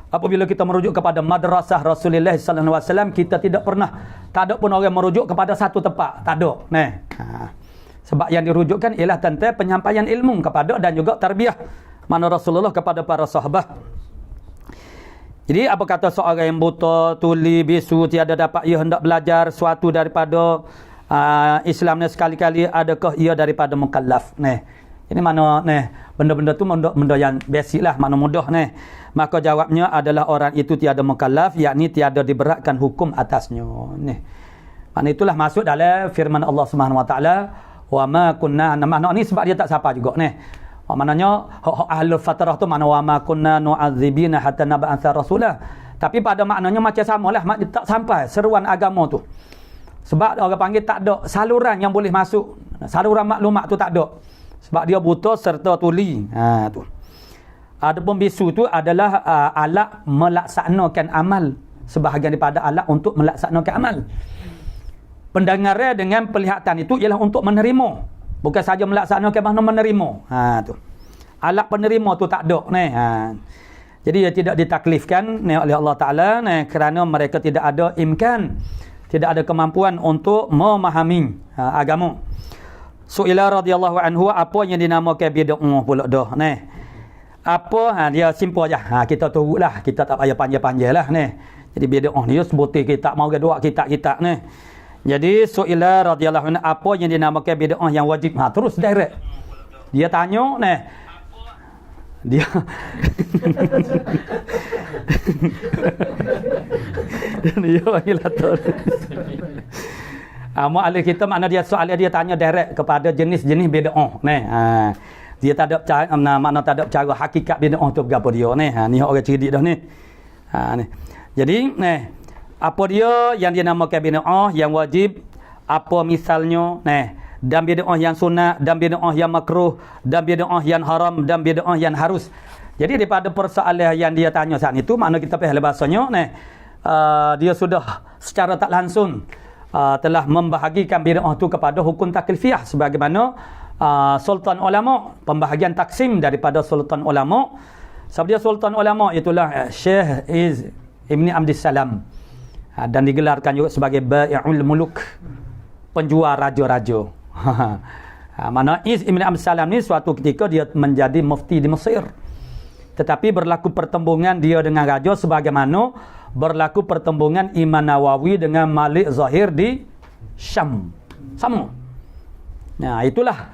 Apabila kita merujuk kepada madrasah Rasulullah sallallahu alaihi wasallam, kita tak ada pun orang merujuk kepada satu tempat, tak ada. Sebab yang dirujukkan ialah tentang penyampaian ilmu kepada dan juga tarbiyah mana Rasulullah kepada para sahabat. Jadi apa kata seorang yang buta, tuli, bisu, tiada dapat ia hendak belajar suatu daripada Islam ni sekali-kali, adakah ia daripada mukallaf? Ini mana benda-benda tu benda yang basic lah, mana mudah Maka jawabnya adalah orang itu tiada mukallaf, yakni tiada diberatkan hukum atasnya. Mana itulah masuk dalam firman Allah Subhanahu Wa Taala, wa ma kunna, makna ni sebab dia tak sapa juga maknanya ahlul fatrah tu makna wa ma kunna nu'adzibina hatta nab'atha rasulah. Tapi pada maknanya macam samalah, tak sampai seruan agama tu. Sebab orang panggil tak ada saluran yang boleh masuk. Saluran maklumat tu tak ada. Sebab dia buta serta tuli. Tu. Adapun bisu tu adalah alat melaksanakan amal. Sebahagian daripada alat untuk melaksanakan amal. Pendengaran dengan penglihatan itu ialah untuk menerima. Bukan saja melaksanakan, makna menerima. Tu. Alat penerima tu tak ada. Jadi dia tidak ditaklifkan oleh Allah Ta'ala kerana mereka tidak ada imkan, tidak ada kemampuan untuk memahami agama. Su'ila radhiyallahu anhu, apa yang dinamakan bid'ah pula dah. Apa? Dia simple aja. Kita turutlah, kita tak payah panjang-panjang lah. Jadi bid'ah ni sebutir kita mau dua kita Jadi su'ila radhiyallahu anhu, apa yang dinamakan bid'ah yang wajib? Terus direct. Dia tanya dia dia panggil atur. Ahli kita makna dia soalan dia tanya direct kepada jenis-jenis bid'ah. Dia tak ada makna tak ada cara hakikat bid'ah tu berapa dia ni orang cerdik dah ni. Jadi apa dia yang dinamakan bid'ah yang wajib, apa misalnya dan bid'ah yang sunat, dan bid'ah yang makruh, dan bid'ah yang haram, dan bid'ah yang harus. Jadi daripada persoalan yang dia tanya saat itu, makna kita faham bahasanya dia sudah secara tak langsung telah membahagikan bid'ah itu kepada hukum taklifiyah sebagaimana sultan ulama, pembahagian taksim daripada sultan ulama. Sebab dia sultan ulama itulah Syekh Ibn Abdis Salam. Dan digelarkan juga sebagai Bai'ul Muluk, penjual raja-raja. Mana Ibn Abdis Salam ni suatu ketika dia menjadi mufti di Mesir. Tetapi berlaku pertembungan dia dengan raja sebagaimana berlaku pertembungan Imam Nawawi dengan Malik Zahir di Syam. Sama. Itulah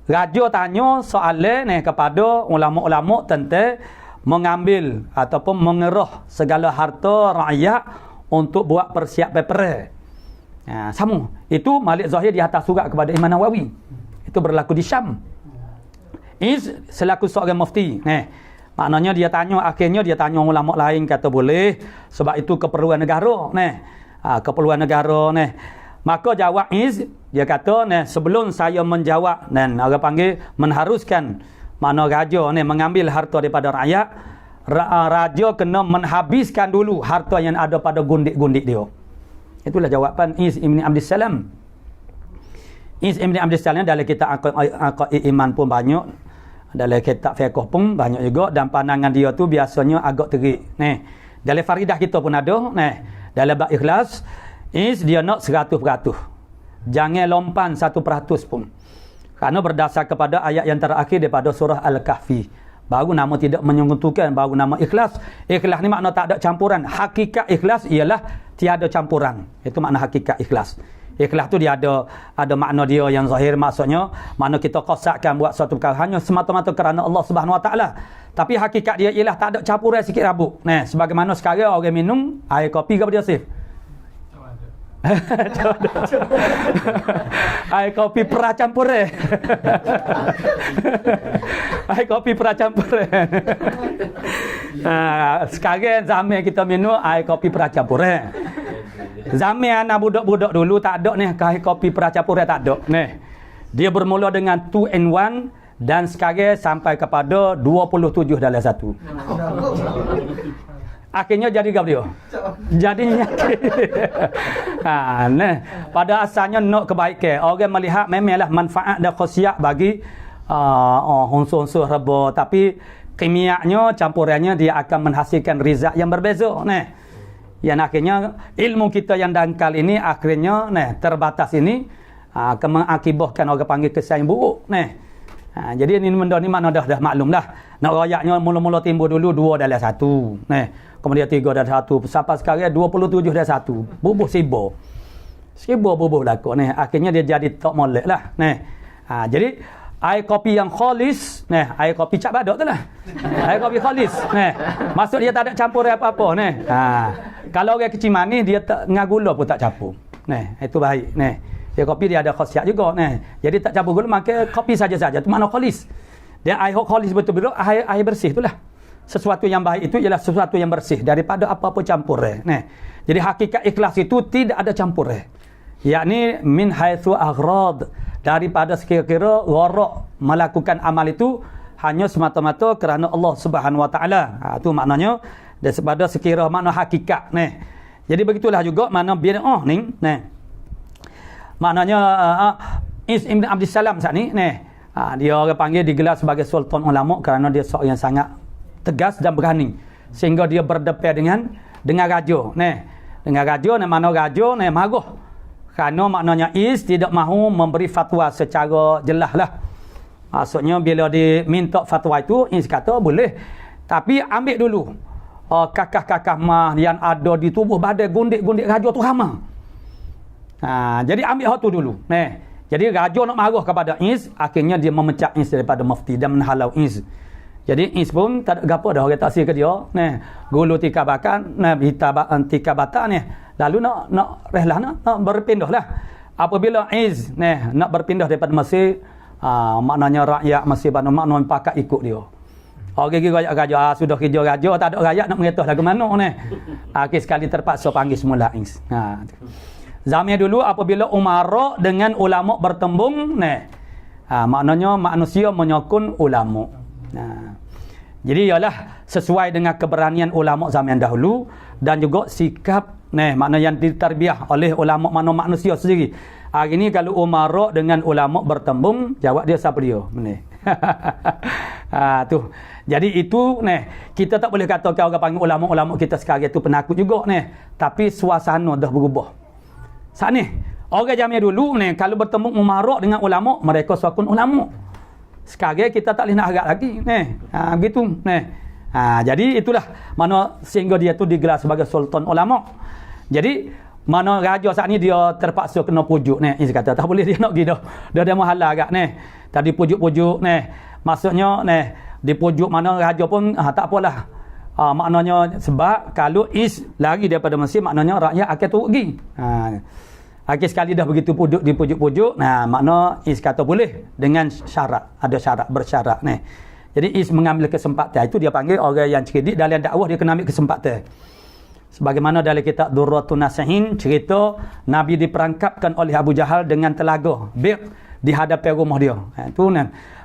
raja tanya soalan kepada ulama-ulama tentang mengambil ataupun mengerah segala harta rakyat untuk buat persiapan perang. Sama. Itu Malik Zahir di atas surat kepada Imam Nawawi. Itu berlaku di Syam. Selaku seorang mufti. Maknanya dia tanya, akhirnya dia tanya ulama lain, kata boleh. Sebab itu keperluan negara. Keperluan negara. Maka jawab dia kata, sebelum saya menjawab, orang panggil mengharuskan, mana raja mengambil harta daripada rakyat, raja kena menghabiskan dulu harta yang ada pada gundik-gundik dia. Itulah jawapan Ibn Abdis Salam. Ibn Abdis Salam dalam kitab Aqaid Iman pun banyak, dalam kitab fiqh pun banyak juga, dan pandangan dia tu biasanya agak terik. Dalam Faridah kita pun ada, dalam bab ikhlas dia nak 100%. Jangan lompan 1% pun. Kerana berdasar kepada ayat yang terakhir daripada surah Al-Kahfi. Baru nama tidak menyentuhkan, baru nama ikhlas. Ikhlas ni makna tak ada campuran. Hakikat ikhlas ialah tiada campuran. Itu makna hakikat ikhlas. Ikhlas tu dia ada makna dia yang zahir, maksudnya makna kita qasdkan buat suatu perkara hanya semata-mata kerana Allah Subhanahu Wa Taala. Tapi hakikat dia ialah tak ada campuran sikit rabuk. Nah, sebagaimana sekarang orang minum air kopi ke dia sif? Air kopi pracampur air kopi pracampur sekarang zaman kita minum air kopi pracampur zaman anak budak-budak dulu tak ada ni air kopi pracampur tak ada ni. Dia bermula dengan 2 in 1 dan sekarang sampai kepada 27 dalam satu. Akhirnya jadi gap dia. Jadi nyakit. Nah, pada asalnya nak kebaikan. Orang melihat memanglah manfaat dan khasiat bagi unsur-unsur reba, tapi kimianya, campurannya dia akan menghasilkan rizal yang berbeza. Nah, yang akhirnya ilmu kita yang dangkal ini akhirnya terbatas ini akan mengakibatkan orang panggil kesan yang buruk. Jadi ini benda ni mana dah maklum dah. Nak rayaknya mula-mula timbul dulu 2 dalam 1. Kemudian 3 dalam 1. Sampai sekarang 27 dalam 1. Bubuh sibo. Sibo bubuh lakuk ni. Akhirnya dia jadi tak molek lah. Jadi air kopi yang khalis, air kopi cap badak tu lah. Air kopi khalis. Maksud dia tak ada campur apa-apa. Kalau orang kecil manis dia tak ngagula pun tak campur. Itu baik. Dia kopi dia ada khasiat juga. Jadi tak campur gula, maka kopi saja-saja. Itu makna khalis. Dan air khalis betul-betul air bersih itulah. Sesuatu yang baik itu ialah sesuatu yang bersih daripada apa-apa campur. Jadi hakikat ikhlas itu tidak ada campur. Yakni min haitsu aghrad, daripada sekira-kira gharak melakukan amal itu hanya semata-mata kerana Allah Subhanahu Wa Taala. Itu maknanya daripada sekira makna hakikat. Jadi begitulah juga makna bid'ah ni. Maknanya Is Ibn Abdul Salam saat ni, dia orang panggil digelar sebagai sultan ulama kerana dia seorang yang sangat tegas dan berani, sehingga dia berdepan dengan raja. Dengan raja mana raja marah. Kerana maknanya Is tidak mahu memberi fatwa secara jelas lah. Maksudnya bila diminta fatwa itu, Is kata boleh, tapi ambil dulu kakah-kakah mah yang ada di tubuh badan gundik-gundik raja tu hama. Jadi ambil hal tu dulu. Jadi raja nak marah kepada Is, akhirnya dia memecat Is daripada mufti dan menghalau Is. Jadi Is pun tak ada apa dah orang taksir ke dia. Gulu tikabakan, tikabata ni. Lalu nak rehlah nak berpindah lah. Apabila Is nak berpindah daripada Mesir, maknanya rakyat Mesir maknanya pakat ikut dia. Orang gigi raja sudah kerja raja, tak ada rakyat nak mengetah lagu mana akhir sekali terpaksa panggil semula Is. Zaman dulu apabila umara dengan ulama bertembung, maknanya manusia menyokong ulama. Jadi ialah sesuai dengan keberanian ulama zaman dahulu dan juga sikap makna yang ditarbiah oleh ulama manusia sendiri. Hari ni kalau umara dengan ulama bertembung, jawab dia siapa dia? Tu. Jadi itu kita tak boleh katakan orang panggil ulama-ulama kita sekarang itu penakut juga tapi suasana dah berubah. Saat ni orang zaman dulu kalau bertemu umara dengan ulama, mereka sokong ulama. Sekarang kita tak boleh nak harap lagi. Begitu. Jadi itulah mana sehingga dia tu digelar sebagai sultan ulama. Jadi mana raja saat ni dia terpaksa kena pujuk Ini kata tak boleh dia nak pergi dah. Dia mau halal agak Tadi pujuk-pujuk maksudnya dipujuk mana raja pun tak apalah. Maknanya sebab kalau Is lari daripada Mesir, maknanya rakyat akan turut pergi. Akhir sekali dah begitu dipujuk-pujuk, makna Is kata boleh dengan syarat, ada syarat, bersyarat Jadi Is mengambil kesempatan itu, dia panggil orang yang cerdik dalam dakwah, dia kena ambil kesempatan. Sebagaimana dalam kitab Durratun Nasihin cerita Nabi diperangkapkan oleh Abu Jahal dengan telaga bir di hadapan rumah dia. Itu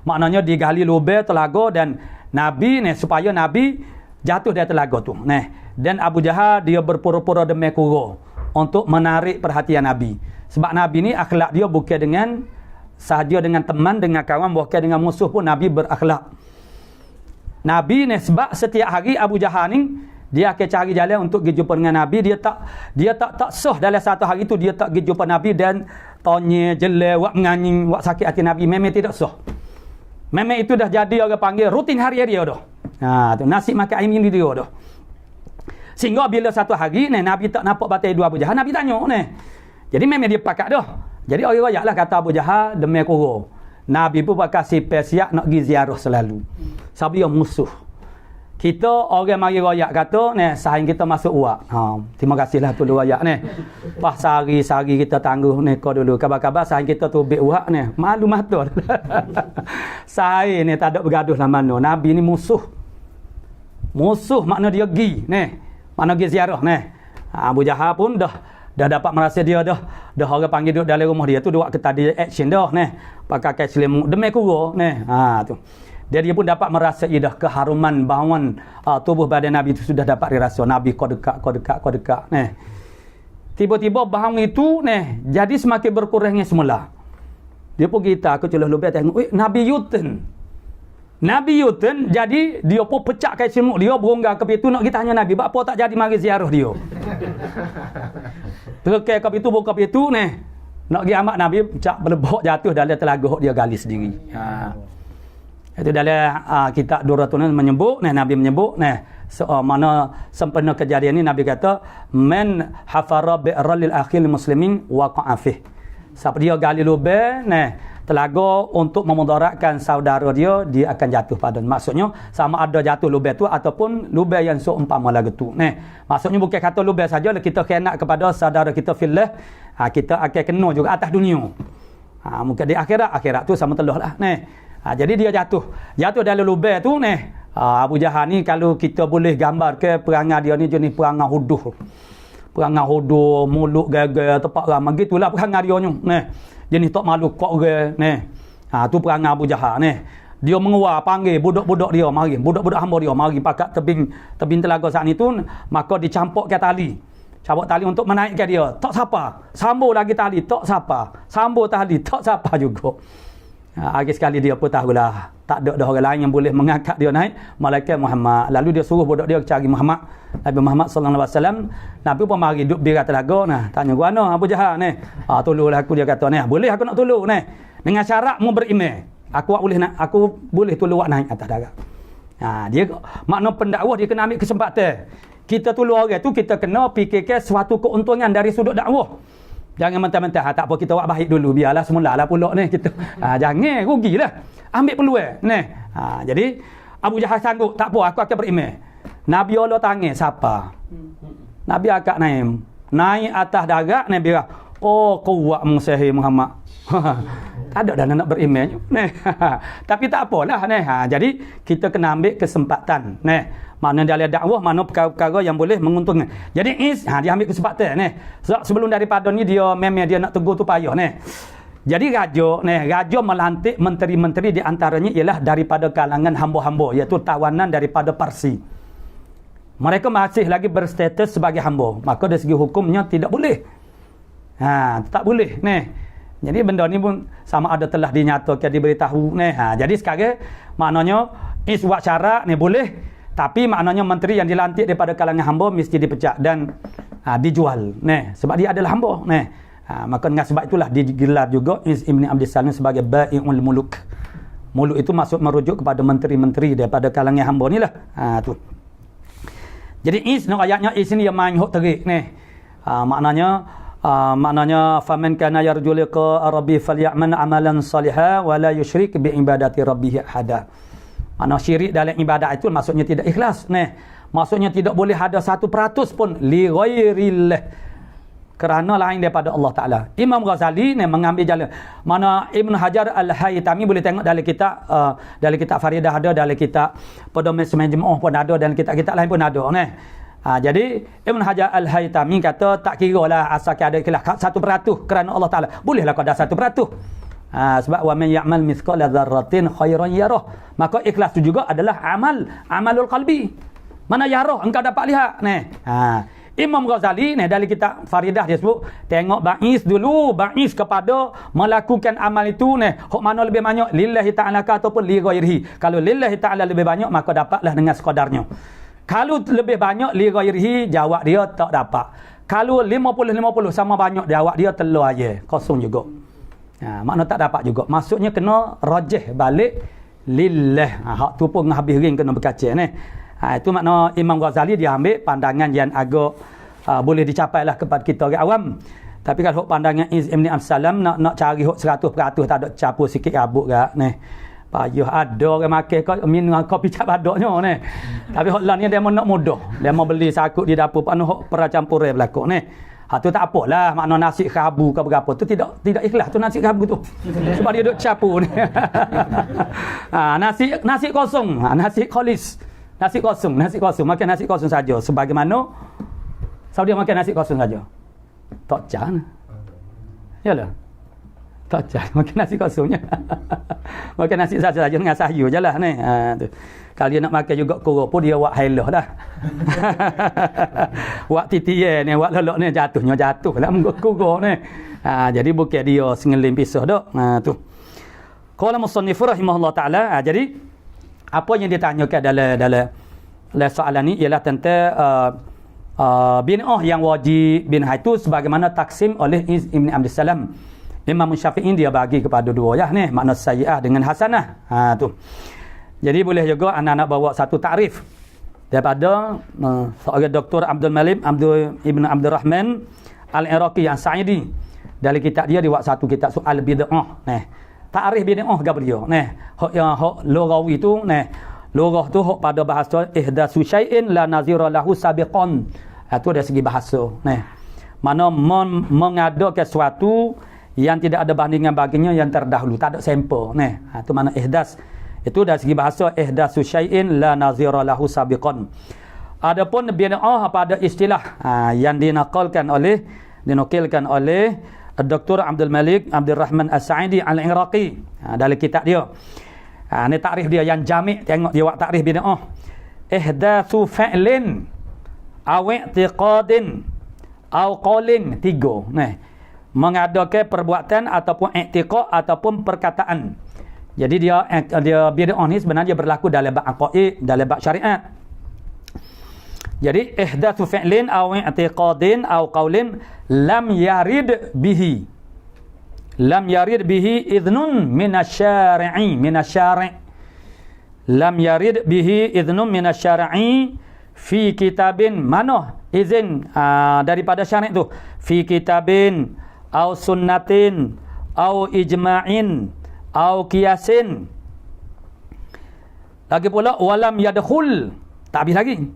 maknanya digali lubang telaga dan Nabi supaya Nabi jatuh dari telaga tu. Dan Abu Jahal dia berpura-pura demi kura untuk menarik perhatian Nabi. Sebab Nabi ni akhlak dia bukan dengan sahaja dengan teman, dengan kawan, bukan dengan musuh pun Nabi berakhlak. Nabi ni sebab setiap hari Abu Jahal ni dia akan cari jalan untuk pergi jumpa dengan Nabi. Dia tak sah dalam satu hari itu dia tak pergi jumpa Nabi dan tanya jelek wak menganyi wak sakit hati Nabi. Memang tidak sah. Memang itu dah jadi orang panggil rutin hari-hari dah. Tu nasib makan air minum dia dah. Sehingga bila satu hari ni Nabi tak nampak batai dua Abu Jahal, Nabi tanya ni. Jadi memang dia pakat dah. Jadi orang royak lah kata Abu Jahal demi kuro. Nabi pun pakai sipes siap nak pergi ziarah selalu. Sebab dia musuh. Kita orang mari royak kata ni sahing kita masuk uak. Terima kasihlah tu royak ni. Pas sehari-sehari kita tangguh ni kau dulu. Kabar-kabar sahing kita tu bek uak ni. Malu matul. Sahing ni tak ada bergaduh lah mana. Nabi ni musuh. Musuh makna dia pergi ni. Makna pergi ziarah ni. Abu Jahal pun dah dapat merasa dia dah orang panggil duduk dalam rumah dia tu duduk ke tadi action dah ni. Pakai selimut demi kuro ni. Tu. Dia pun dapat merasai dah keharuman bauan tubuh badan Nabi itu sudah dapat dirasa. Nabi kau dekat. Tiba-tiba bau itu jadi semakin berkurangnya semula. Dia pun kita aku celah lebih tengok, Nabi Yuten jadi dia pun pecahkan semut dia berongga ke pintu nak kita tanya Nabi, apa tak jadi mari ziarah dia. Terkai ke pintu buka pintu nak pergi amat Nabi cak belebok jatuh dalam telaga dia gali sendiri. Itu dalam kitab Duratun menyebut Nabi menyebut mana sempena kejadian ini Nabi kata man hafara bi'ral lil akhil muslimin waqa'a fih. Siapa dia gali lubang telaga untuk memudaratkan saudara dia akan jatuh pada. Maksudnya sama ada jatuh lubang tu ataupun lubang yang seumpama lagu tu. Maksudnya bukan kata lubang saja kita khianat kepada saudara kita fillah, kita akan kena juga atas dunia. Mungkin di akhirat tu sama telah lah. Jadi dia jatuh dalam lubang tu Abu Jahal ni kalau kita boleh gambar ke perangai dia ni jenis perangai huduh mulut gagal tepak ramai gitulah perangai dia ni jenis tak malu kok orang tu perangai Abu Jahal dia menguar panggil budak-budak dia mari budak-budak hamba dia mari pakat tebing telaga saat ni tu maka dicampur ke tali untuk menaikkan dia tak siapa sambung lagi tali tak siapa sambung tali tak siapa juga. Akhir sekali dia pun tahulah tak ada orang lain yang boleh mengangkat dia naik malaikat Muhammad. Lalu dia suruh budak dia cari Muhammad, Nabi Muhammad sallallahu alaihi wasallam. Nabi pun mari duduk birat telaga tanya gua Abu Jahal tolonglah aku. Dia kata boleh aku nak tolong dengan syarat mu beriman. Aku boleh tolong awak naik atas darat. Dia makna pendakwah dia kena ambil kesempatan. Kita tolong orang tu kita kena fikirkan suatu keuntungan dari sudut dakwah. Jangan mentah-mentah tak apa kita buat baik dulu biarlah semula lah pulak kita. Jangan rugilah. Ambil peluang jadi Abu Jahal sanggup tak apa aku akan beriman. Nabi Allah tangan siapa? Nabi akak naik atas darat Nabi kuat Musahi Muhammad. Tak ada dah nak beriman. Tapi tak apalah jadi kita kena ambil kesempatan mana dia ada dakwah, mana perkara-perkara yang boleh menguntungkan. Jadi dia ambil kesempatan sebelum daripada ni dia memang dia nak tegur tu payah Jadi raja melantik menteri-menteri di antaranya ialah daripada kalangan hamba-hamba iaitu tawanan daripada Parsi. Mereka masih lagi berstatus sebagai hamba. Maka dari segi hukumnya tidak boleh. Tak boleh Jadi benda ni pun sama ada telah dinyatakan diberitahu jadi sekarang maknanya buat syarat boleh. Tapi maknanya menteri yang dilantik daripada kalangan hamba mesti dipecat dan dijual. Sebab dia adalah hamba. Maka dengan sebab itulah digelar juga Ibn Abdul Salam sebagai Bai'ul Muluk. Muluk itu maksud merujuk kepada menteri-menteri daripada kalangan hamba ni lah. Tu. Jadi ayatnya ini yang main hok terik maknanya faman kana yarju liqa rabbi falyamal amalan salihan wa la yusyrik bi ibadati rabbih ahada. Mana syirik dalam ibadat itu maksudnya tidak ikhlas. Maksudnya tidak boleh ada 1% pun li ghairillah kerana lain daripada Allah Taala. Imam Ghazali mengambil jalan. Mana Ibn Hajar Al-Haytami boleh tengok dalam kitab Faridah ada, dalam kitab Pedoman Semajmu'ah pun ada, dan kitab-kitab lain pun ada jadi Ibn Hajar Al-Haytami kata tak kiralah asalkan ada ikhlas 1% kerana Allah Taala. Bolehlah kau ada 1%. Sebab wa man ya'mal mithqala dzarratin khairan yarah. Maka ikhlas itu juga adalah amalul qalbi. Mana yarah engkau dapat lihat Imam Ghazali dalam kitab Faridah dia sebut tengok ba'is kepada melakukan amal itu hok mana lebih banyak lillahi ta'ala ataupun li ghairihi. Kalau lillahi ta'ala lebih banyak maka dapatlah dengan sekadarnya. Kalau lebih banyak li ghairihi, jawab dia tak dapat. Kalau 50-50 sama banyak, jawab dia telur aja, kosong juga. Makna tak dapat juga. Maksudnya kena rajih balik lillah. Hak tu pun habis ring kena berkaca ni. Itu makna Imam Ghazali dia ambil pandangan yang agak boleh dicapai lah kepada kita orang awam. Tapi kalau pandangan Ibn Abdussalam nak cari 100% tak ada capur sikit rabuk gak ni. Payah ada orang makan kau minum kopi cap adaknya ni. Tapi hok lan ni dia mau nak mudah. Dia mau beli sakut di dapur panu hok percampure berlaku ni. Hak tu tak apalah makna nasi kerabu ke berapa tu tidak ikhlas tu nasi kerabu tu. Sebab dia duk capur ni. Nasi kosong, nasi kholis. Nasi kosong, makan nasi kosong saja. Sebagaimana Saudi makan nasi kosong saja. Tak jangan. Yalah. Tak jangan makan nasi kosongnya. Makan nasi saja dengan sayur je lah ni. Tu. Kalau dia nak makan juga kurang pun dia buat hailah dah. Buat titiye ni, buat lelok ni jatuh lah kurang ni. Jadi bukan dia sengelim pisah dak. Tu. Qala musannif rahimahullah taala. Jadi apa yang ditanyakan dalam soalan ni ialah tentang bin'ah yang wajib bin'ah itu sebagaimana taksim oleh Ibn Abdussalam. Imam Syafi'i dia bagi kepada dua ya ni, makna sayyi'ah dengan hasanah. Tu. Jadi boleh juga anak-anak bawa satu takrif daripada seorang Dr. Abdul Malik Ibn Abdul Rahman Al-Iraqi yang Sa'idi. Dari kitab dia buat satu kitab soal bid'ah. Takrif bid'ah ke beliau. Hak lughawi tu lughah tu hak pada bahasa ihdatsu syai'in la nazira lahu sabiqan. Itu dari segi bahasa. Mana mengadakan sesuatu yang tidak ada bandingan baginya yang terdahulu, tak ada sampel. Itu mana ihdas. Itu dari segi bahasa ihdatsu syai'in la nazira lahu sabiqan. Adapun bid'ah pada istilah yang dinukilkan oleh Dr. Abdul Malik Abdul Rahman As-Sa'idi Al-Iraqi dalam kitab dia. Ni takrif dia yang jami', tengok dia buat takrif bid'ah. Ihdatsu fa'lin aw i'tiqadin aw qaulin, 3. Mengadakan perbuatan ataupun i'tiqad ataupun perkataan. Jadi dia bid'ah ni sebenarnya berlaku dalam bab aqaid, dalam bab syariat. Jadi ihdatsu fi'lin aw i'tiqadin aw qaulin lam yarid bihi idznun minasyari'i lam yarid bihi idznun minasyari'i fi kitabin, mana izin daripada syariat tu, fi kitabin au sunnatin au ijma'in au qiyasin. Lagi pula walam yadkhul, tak habis lagi.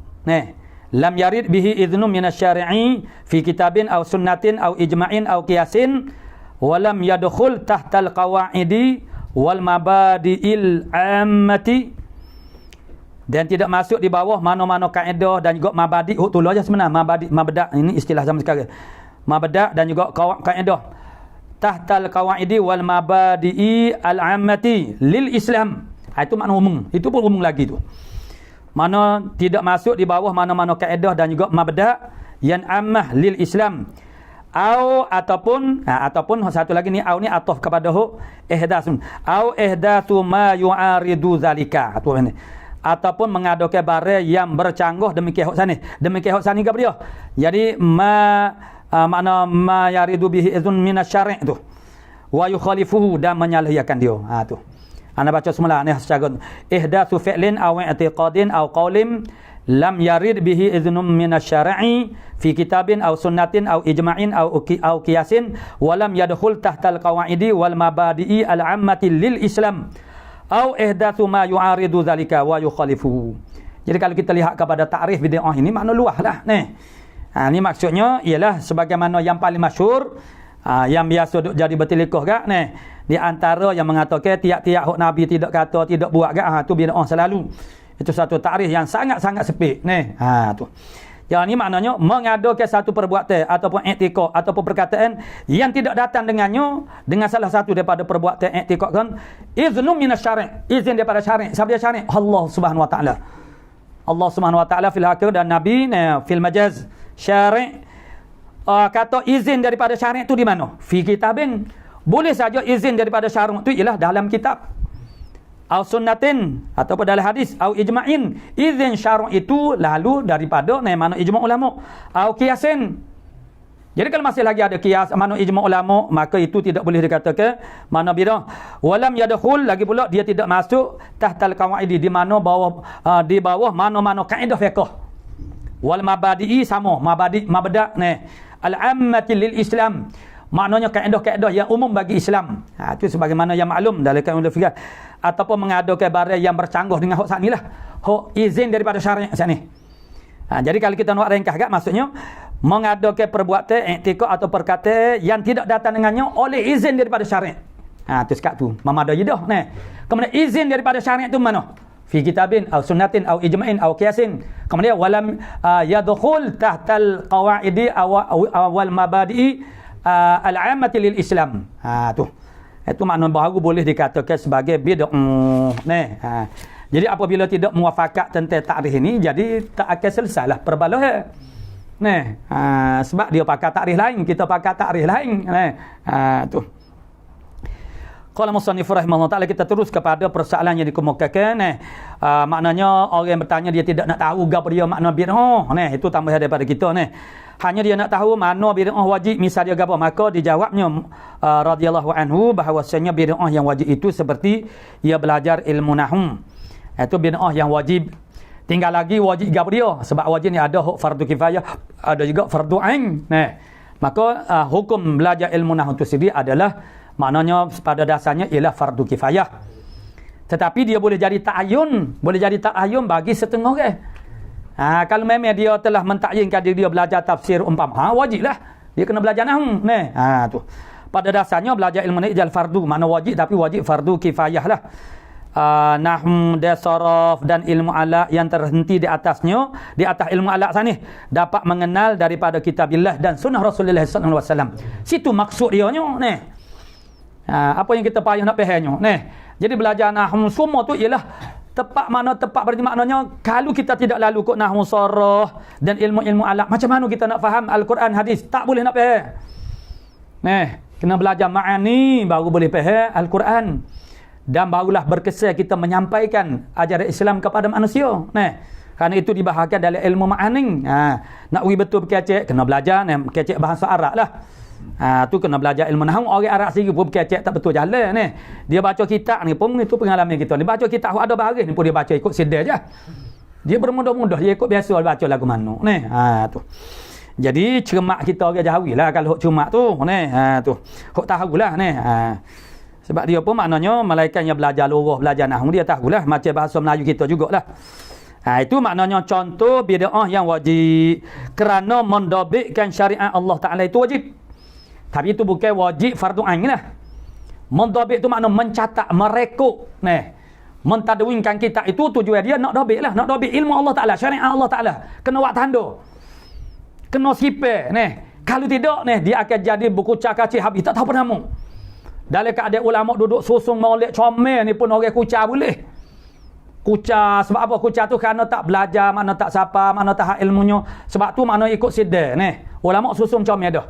Lam yarid bihi idznun minasyari'i fi kitabin au sunnatin au ijma'in au qiyasin walam yadkhul tahtal qawaidi wal mabadi'il ammati, dan tidak masuk di bawah mana-mana kaedah dan juga mabadi'. Tu aja sebenarnya mabda' ini istilah zaman sekarang. Mabda' dan juga kaedah tahtal qawaidi wal mabadi'i al-ammati lil Islam. Itu makna umum. Itu pun umum lagi tu. Mana tidak masuk di bawah mana-mana kaedah dan juga mabda' yang ammah lil Islam. Ataupun satu lagi ni au ni ataf kepada ihdasun. Au ihdatsu ma yu'aridu zalika. Tu ni. Ataupun mengadakan barang yang bercanggah demikian hak sani ke dia. Jadi makna ma yaridu bihi izun minasyari' tu wa yukhalifuhu, dan menyalahikan dia. Tu ana baca semula ni secara ihdatsu fi'lin aw i'tiqadin aw qaulin lam yarid bihi iznun minasyari'i fi kitabin aw sunnatin aw ijma'in aw qiyasin wa lam yadkhul tahtal qawaidi wal mabadi'i al-'ammati lil Islam aw ihdatsu ma yu'aridu zalika wa yukhalifuhu. Jadi kalau kita lihat kepada takrif bid'ah ini makna luaslah ni. Ni maksudnya ialah sebagaimana yang paling masyhur yang biasa jadi bertilikoh gak ni, di antara yang mengatakan tiap-tiap hak Nabi tidak kata, tidak buat gak, tu bid'ah selalu. Itu satu takrif yang sangat-sangat sepik ni. Tu. Yang ni maknanya mengadakan satu perbuatan ataupun i'tiqad ataupun perkataan yang tidak datang dengannya dengan salah satu daripada perbuatan i'tiqad kan iznun minasyari', izin daripada syari'. Siapa dia syari'? Allah Subhanahu wa taala. Allah Subhanahu wa taala fil haqqi dan Nabi fil majaz. Syari' kata izin daripada syari' itu di mana? Fi kitabin. Boleh saja izin daripada syari' itu ialah dalam kitab. au sunnatin ataupun dalam hadis au ijma'in, izin syara' itu lalu daripada mana ijma' ulama, au qiyasin. Jadi kalau masih lagi ada qiyas mana ijma' ulama, maka itu tidak boleh dikatakan mana bidah. Walam yadkhul, lagi pula dia tidak masuk tahtal qawaidi, di mana bawah di bawah mana-mana kaedah fiqh. Wal mabadi'i sama mabda' al-ammati lil Islam, maknanya kaedah-kaedah yang umum bagi Islam. Itu sebagaimana yang maklum dalam kaedah fikih, ataupun mengadakan barang yang bercanggah dengan hak sat nilah, hak izin daripada syariat sat ni. Jadi kalau kita nak ringkas agak, maksudnya mengadakan perbuatan i'tikad atau perkataan yang tidak datang dengannya oleh izin daripada syariat. Tu sekat tu memadai dah. Kemudian izin daripada syariat tu mana? Fi kitabin atau sunnatin atau ijma'in atau qiyasin. Kemudian walam yadkhul tahtal qawaidi awal mabadi'i al-ammati lil Islam. Tu. Itu makna baru boleh dikatakan sebagai bid'ah. Jadi apabila tidak muafakat tentang takrif ini, jadi tak akan selesailah perbalahan. Sebab dia pakai takrif lain, kita pakai takrif lain. Tu. Qala musannif rahimahullah taala, kita terus kepada persoalan yang dikemukakan. Maknanya orang yang bertanya dia tidak nak tahu apa dia makna bid'ah. Itu tambah daripada kita. Hanya dia nak tahu mana bid'ah wajib, misal dia apa, maka dijawabnya radhiyallahu anhu bahawasanya bid'ah yang wajib itu seperti ia belajar ilmu nahwu. Itu bid'ah yang wajib. Tinggal lagi wajib apa dia, sebab wajib ni ada hak fardu kifayah, ada juga fardu ain. Maka hukum belajar ilmu nahwu itu sendiri adalah maknanya pada dasarnya ialah fardu kifayah. Tetapi dia boleh jadi ta'ayyun bagi setengah orang. Kalau memang dia telah mentakyinkan diri dia belajar tafsir umpama, wajiblah dia kena belajar nahwu. Tu. Pada dasarnya belajar ilmu nahwu ijal fardu, mana wajib tapi wajib fardu kifayah lah. Nahwu dan saraf dan ilmu ala yang terhenti di atasnya, di atas ilmu ala sana dapat mengenal daripada kitabillah dan sunnah Rasulullah sallallahu alaihi wasallam. Situ maksud dia nya. Apa yang kita payah nak fahamnya. Jadi belajar nahwu semua tu ialah tepat mana tepat, berarti maknanya kalau kita tidak lalu kod nahwu sarah dan ilmu-ilmu alat, macam mana kita nak faham Al-Quran hadis? Tak boleh nak faham. Kena belajar ma'ani baru boleh faham Al-Quran. Dan barulah berkesan kita menyampaikan ajaran Islam kepada manusia. Kerana itu dibahaskan dalam ilmu ma'ani. Nak betul berkecek, kena belajar berkecek bahasa Arab lah. Tu kena belajar ilmu nahwu. Orang Arab sendiri pun berkecek tak betul jalan ni. Dia baca kitab ni pun itu pengalaman kita. Dia baca kitab ada baris ni pun dia baca ikut sedar je. Dia bermudah-mudah, dia ikut biasa baca lagu mana. Tu. Jadi cermat kita orang Jawi lah kalau hok cermat tu. Tu. Hok tahulah sebab dia pun maknanya malaikat yang belajar lurah, belajar nahwu, dia tahulah macam bahasa Melayu kita jugalah. Itu maknanya contoh bid'ah yang wajib kerana mendabikkan syariat Allah Taala itu wajib. Tapi itu bukan wajib fardu ain lah. Mendabik itu makna mencatat, merekod. Mentadwinkan kitab itu tujuan dia nak dabik lah. Nak dabik ilmu Allah Ta'ala, syariat Allah Ta'ala. Kena buat tanda. Kena sipir. Kalau tidak, dia akan jadi buku cakacik habis. Tak tahu apa nama. Dalam keadaan ulama duduk susung maulid comel ni pun orang kucar boleh. Kucar. Sebab apa kucar tu? Kerana tak belajar, mana tak sapa, mana tak hak ilmunya. Sebab tu makna ikut sidar. Ulama susung comel dah.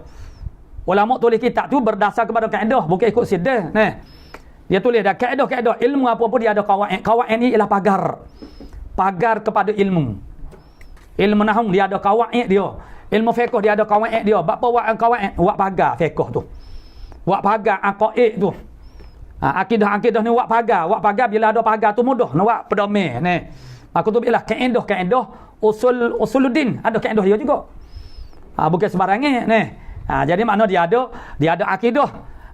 Ulama tulis kitab tu berdasar kepada kaedah, bukan ikut sidar. Dia tulis dah kaedah-kaedah ilmu apa pun dia ada qawaid. Qawaid ni ialah pagar. Pagar kepada ilmu. Ilmu nahwu dia ada qawaid dia. Ilmu fiqh dia ada qawaid dia. Apa buat qawaid? Buat pagar fiqh tu. Buat pagar aqaid tu. Akidah-akidah ni buat pagar. Buat pagar bila ada pagar tu mudah nak buat pedoman. Maka tu ialah kaedah-kaedah usuluddin. Ada kaedah dia juga. Bukan sembarangan jadi makna dia ada akidah,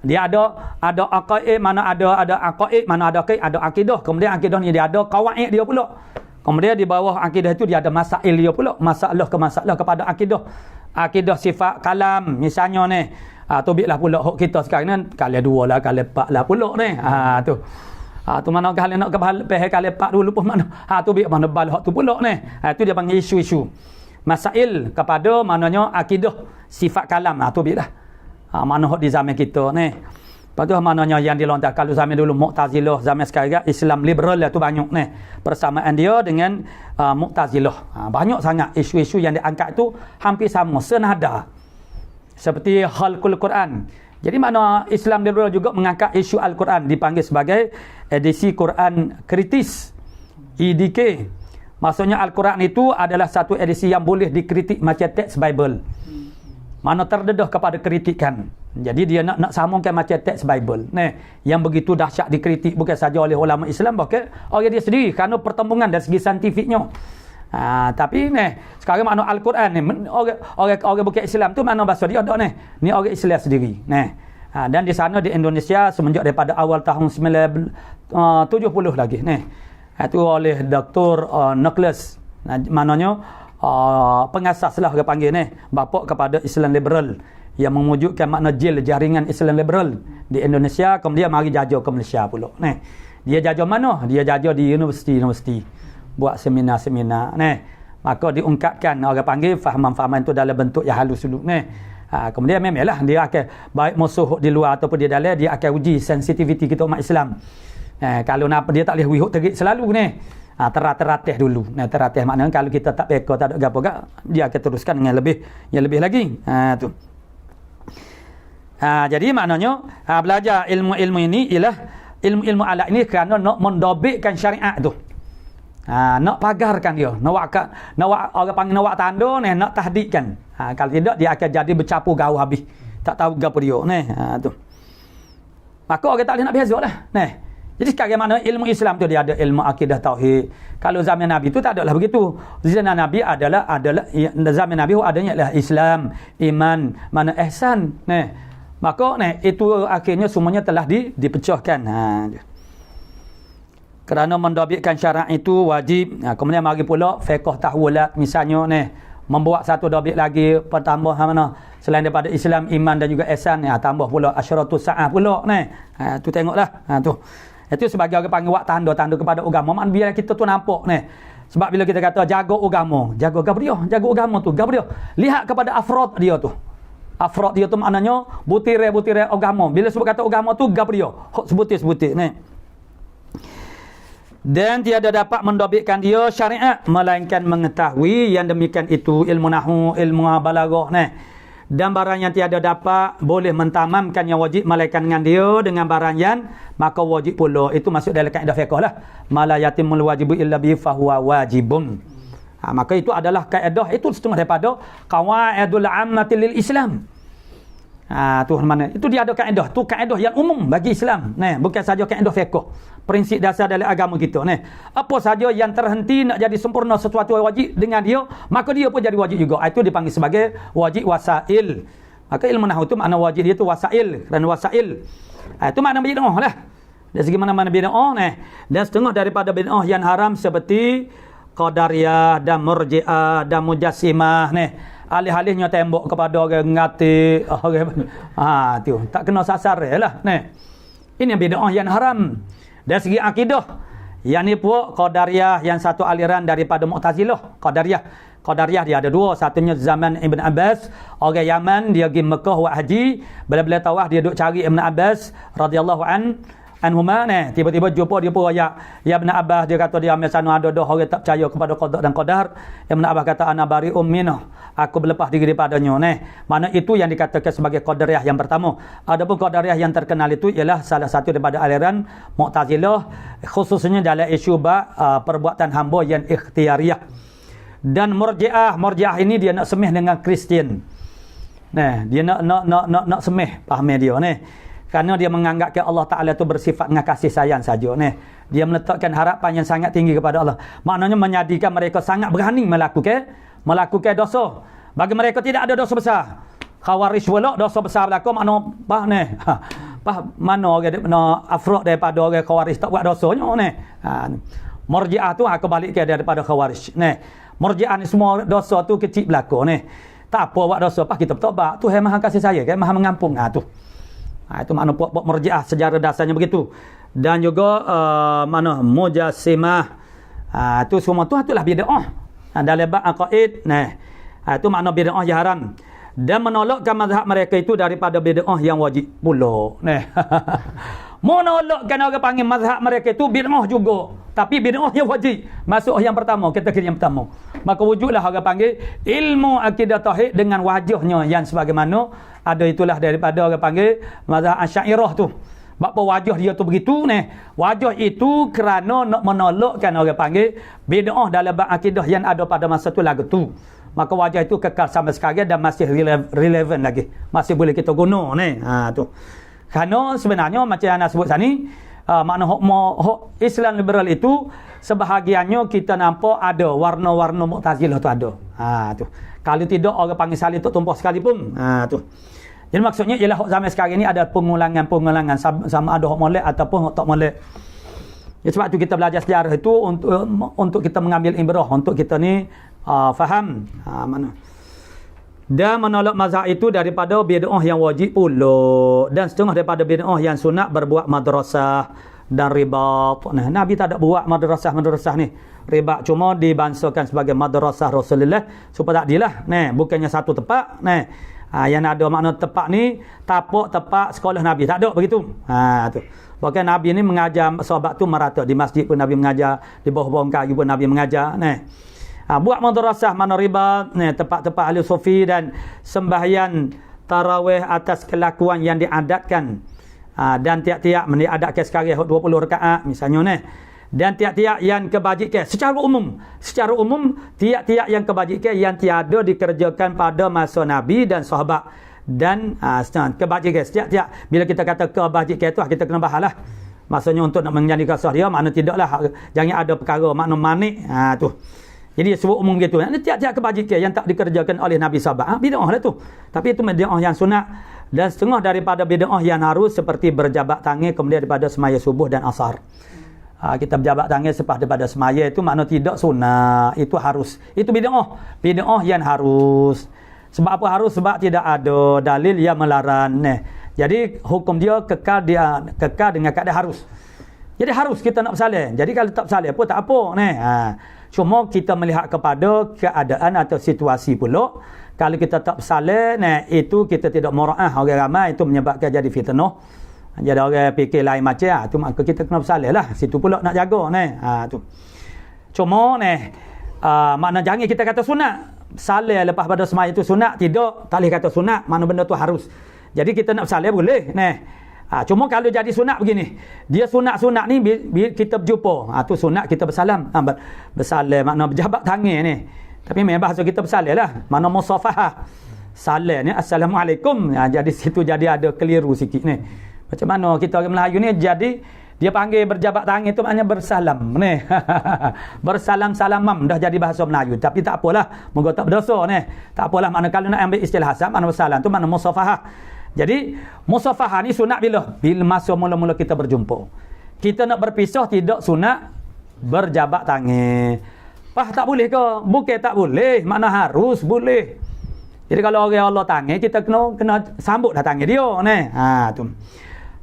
dia ada aqaid, mana ada aqaid, mana ada akidah. Kemudian akidah ni dia ada qawaid dia pula. Kemudian di bawah akidah itu dia ada masail dia pula, masalah kepada akidah. Akidah sifat kalam misalnya tu biarlah pula hak kita sekarang ni kali 2 lah, kali 4 lah pula tu. Tu mana kali nak faham kali 4 dulu pun mana. Tu biar mana bal hak tu pula tu dia panggil isu-isu. Masail kepada maknanya akidah sifat kalam. Tu biarlah. Mana hak di zaman kita Lepas tu maknanya yang dilontar kalau zaman dulu Mu'tazilah, zaman sekarang Islam liberal lah tu banyak persamaan dia dengan Mu'tazilah. Banyak sangat isu-isu yang diangkat tu hampir sama, senada. Seperti khalqul Quran. Jadi mana Islam liberal juga mengangkat isu Al-Quran, dipanggil sebagai edisi Quran kritis, EDK. Maksudnya Al-Quran itu adalah satu edisi yang boleh dikritik macam teks Bible. Mana terdedah kepada kritikan. Jadi dia nak sambungkan macam teks Bible. Yang begitu dahsyat dikritik bukan saja oleh ulama Islam, bahkan orang dia sendiri kerana pertembungan dari segi saintifiknya. Tapi sekarang makna Al-Quran ni orang bukan Islam tu makna bahasa dia ada ni orang Islam sendiri. Dan di sana di Indonesia semenjak daripada awal tahun 70 lagi itu oleh Dr. Nicholas, maknanya pengasas lah orang panggil bapa kepada Islam liberal yang mewujudkan makna jaringan Islam liberal di Indonesia, kemudian mari jajah ke Malaysia pula. Dia jajah mana? Dia jajah di universiti buat seminar-seminar. Maka diungkapkan orang panggil fahaman-fahaman itu dalam bentuk yang halus dulu. Kemudian memanglah dia akan baik musuh di luar ataupun di dalam, dia akan uji sensitiviti kita umat Islam. Kalau nak dia tak boleh wihuk terik selalu teratih dulu. Teratih maknanya kalau kita tak peka tak ada gapo gak, dia akan teruskan dengan lebih lagi. Tu. Jadi maknanya belajar ilmu-ilmu ini ialah ilmu-ilmu alat ini kerana nak mendobitkan syariat tu. Nak pagarkan dia, nak orang panggil nak tanda nak tahdidkan. Kalau tidak dia akan jadi bercampur gaul habis. Tak tahu gapo dia tu. Maka orang tak boleh nak bezalah. Jadi sekarang mana ilmu Islam tu dia ada ilmu akidah tauhid. Kalau zaman Nabi tu tak adalah begitu. Zaman Nabi adalah zaman Nabi adanya adalah Islam, iman, mana ihsan. Maka itu akhirnya semuanya telah dipecahkan. Kerana mendobitkan syarat itu wajib. Kemudian mari pula fiqh tahwilat misalnya membuat satu dobit lagi pertambah mana selain daripada Islam, iman dan juga ihsan, tambah pula asyaratus sa'ah pula tu tengoklah tu. Itu sebagai orang panggil tanda-tanda kepada agama. Biar kita tu nampak sebab bila kita kata jaga agama, jaga agama tu gapo dia? Lihat kepada afrod dia tu. Afrod dia tu maknanya butir-butir agama. Bila sebut kata agama tu gapo dia? Sebutir-sebutir Dan tiada dapat mendobitkan dia syariat melainkan mengetahui yang demikian itu ilmu nahwu, ilmu balaghah dan barang yang tiada dapat boleh mentamamkan yang wajib melainkan dengan dia dengan barang yang maka wajib pula. Itu masuk dalam kaedah fiqh lah. Mala yatimul wajibu illa bi fahuwa wajibun. Maka itu adalah kaedah, itu setengah daripada qawaidul ammati lil Islam. Tu mana? Itu dia ada kaedah. Tu kaedah yang umum bagi Islam. Bukan saja kaedah fiqh. Prinsip dasar dalam agama kita. Apa saja yang terhenti nak jadi sempurna sesuatu wajib dengan dia, maka dia pun jadi wajib juga. Itu dipanggil sebagai wajib wasail. Maka ilmu nahwu itu makna wajib dia tu wasail. Dan wasail. Itu makna bid'ah lah. Dari segi mana-mana bid'ah Dan setengah daripada bid'ah yang haram seperti Qadariyah dan Murji'ah dan Mujassimah alih-alihnya tembok kepada orang ngati tu tak kena sasar lah ini bid'ah yang haram. Dari segi akidah yang ni pun Qadariyah yang satu aliran daripada Mu'tazilah. Qadariyah dia ada dua, satunya zaman Ibn Abbas, orang Yaman, dia pergi Mekah buat haji, bila-bila tawaf dia duk cari Ibn Abbas radhiyallahu anhuma tiba-tiba jumpa dia pun ya Ibn Abbas, dia kata dia ambil sana ada orang tak percaya kepada qada dan qadar. Ibn Abbas kata ana bari'um minhu, aku berlepas diri daripadanya. Mana itu yang dikatakan sebagai Qadariyah yang pertama. Adapun Qadariyah yang terkenal itu ialah salah satu daripada aliran Mu'tazilah, khususnya dalam isu perbuatan hamba yang ikhtiariyah. Dan Murji'ah ini dia nak semih dengan Kristian. Dia nak semih, faham dia kerana dia menganggapkan Allah Ta'ala itu bersifat dengan kasih sayang saja. Dia meletakkan harapan yang sangat tinggi kepada Allah. Maknanya menyadikan mereka sangat berani melakukan dosa. Bagi mereka tidak ada dosa besar. Khawarij pula dosa besar berlaku makna mana orang afrod daripada orang Khawarij tak buat dosanya Murji'ah tu aku balikkan daripada Khawarij. Murji'ah ni semua dosa tu kecil berlaku tak apa buat dosa, kita bertobat. Tu yang Maha kasih sayang, Maha mengampun. Itu makna puak-puak Murji'ah sejarah dasarnya begitu. Dan juga mana Mujassimah. Itu semua tu itulah bid'ah. Dalam bab aqaid itu makna bid'ah yang haram. Dan menolakkan mazhab mereka itu daripada bid'ah yang wajib pula. Menolakkan orang panggil mazhab mereka itu bid'ah juga. Tapi bid'ah yang wajib. Masuk yang pertama, kategori yang pertama. Maka wujudlah orang panggil ilmu akidah tauhid dengan wajahnya yang sebagaimana ada itulah daripada orang panggil mazhab Asy'ariyah tu. Apa wajah dia tu begitu ni? Wajah itu kerana nak menolakkan orang panggil bid'ah dalam akidah yang ada pada masa tu lagu tu. Maka wajah itu kekal sampai sekarang dan masih relevan lagi. Masih boleh kita guna ni. Tu. Kerana sebenarnya macam yang nak sebut tadi, makna hok Islam liberal itu sebahagiannya kita nampak ada warna-warna Mu'tazilah tu ada. Tu. Kalau tidak orang panggil salih tu tumpah sekalipun. Tu. Jadi maksudnya ialah hok zaman sekarang ini ada pengulangan sama ada hok molek ataupun hok tak molek. Ya, sebab tu kita belajar sejarah itu untuk kita mengambil ibrah, untuk kita ni faham mana. Dan menolak mazhab itu daripada bid'ah yang wajib pula, dan setengah daripada bid'ah yang sunat berbuat madrasah dan ribat. Nah, Nabi tak ada buat madrasah ni. Ribat cuma dibansakan sebagai madrasah Rasulullah supaya tak dilah. Nah, bukannya satu tempat. Nah, yang ada makna tempat ni tapak tempat sekolah Nabi. Tak ada begitu. Tu. Bahkan Nabi ni mengajar sahabat tu merata. Di masjid pun Nabi mengajar, di bawah-bawah kayu pun Nabi mengajar. Nah, buat madrasah mana ribat, tempat-tempat ahli sufi dan sembahyang tarawih atas kelakuan yang diadatkan. Dan tiap-tiap diadatkan sekali 20 rakaat misalnya ni. Dan tiap-tiap yang kebajikan secara umum tiap-tiap yang kebajikan yang tiada dikerjakan pada masa Nabi dan sahabat. Dan kebajikan setiap-tiap bila kita kata kebajikan itu kita kena bahalah. Maksudnya untuk nak menjadi kasah dia makna tidaklah jangan ada perkara makna manik tu. Jadi sebut umum gitu. Tiap-tiap kebajikan yang tak dikerjakan oleh Nabi sahabat, bid'ah lah tu. Tapi itu bid'ah yang sunat. Dan setengah daripada bid'ah yang harus seperti berjabat tangan kemudian daripada semaya subuh dan asar. Kita berjabat tangan selepas daripada semaya itu makna tidak sunat. Itu harus. Itu bid'ah. Bid'ah yang harus. Sebab apa harus? Sebab tidak ada dalil yang melarang. Jadi hukum dia kekal dengan keadaan harus. Jadi harus kita nak bersalin. Jadi kalau tak bersalin pun tak apa. Cuma kita melihat kepada keadaan atau situasi pula. Kalau kita tak bersalin, itu kita tidak mura'ah orang ramai, itu menyebabkan jadi fitnah. Jadi orang fikir lain macam tu, maka kita kena bersalin lah. Situ pula nak jaga tu. Cuma makna jangan kita kata sunat. Salin lepas pada semaya itu sunat, tidak, tak boleh kata sunat, mana benda tu harus. Jadi kita nak bersalin boleh. Cuma kalau jadi sunat begini, dia sunat-sunat ni kita berjumpa, tu sunat kita bersalam. Bersalam makna berjabat tangan ni. Tapi memang bahasa kita bersalam lah, makna musafahah. Salam ni assalamualaikum. Jadi situ jadi ada keliru sikit ni. Macam mana kita orang Melayu ni jadi dia panggil berjabat tangan tu maknanya bersalam ni. Bersalam-salamam dah jadi bahasa Melayu. Tapi tak apalah, moga tak berdosa ni. Tak apalah, makna kalau nak ambil istilah Hasan makna bersalam tu makna musafahah. Jadi musafahah ni sunat bila masa mula-mula kita berjumpa. Kita nak berpisah tidak sunat berjabat tangan. Tak boleh ke? Bukan tak boleh, makna harus boleh. Jadi kalau orang Allah tangan, kita kena sambut dah tangan dia tu.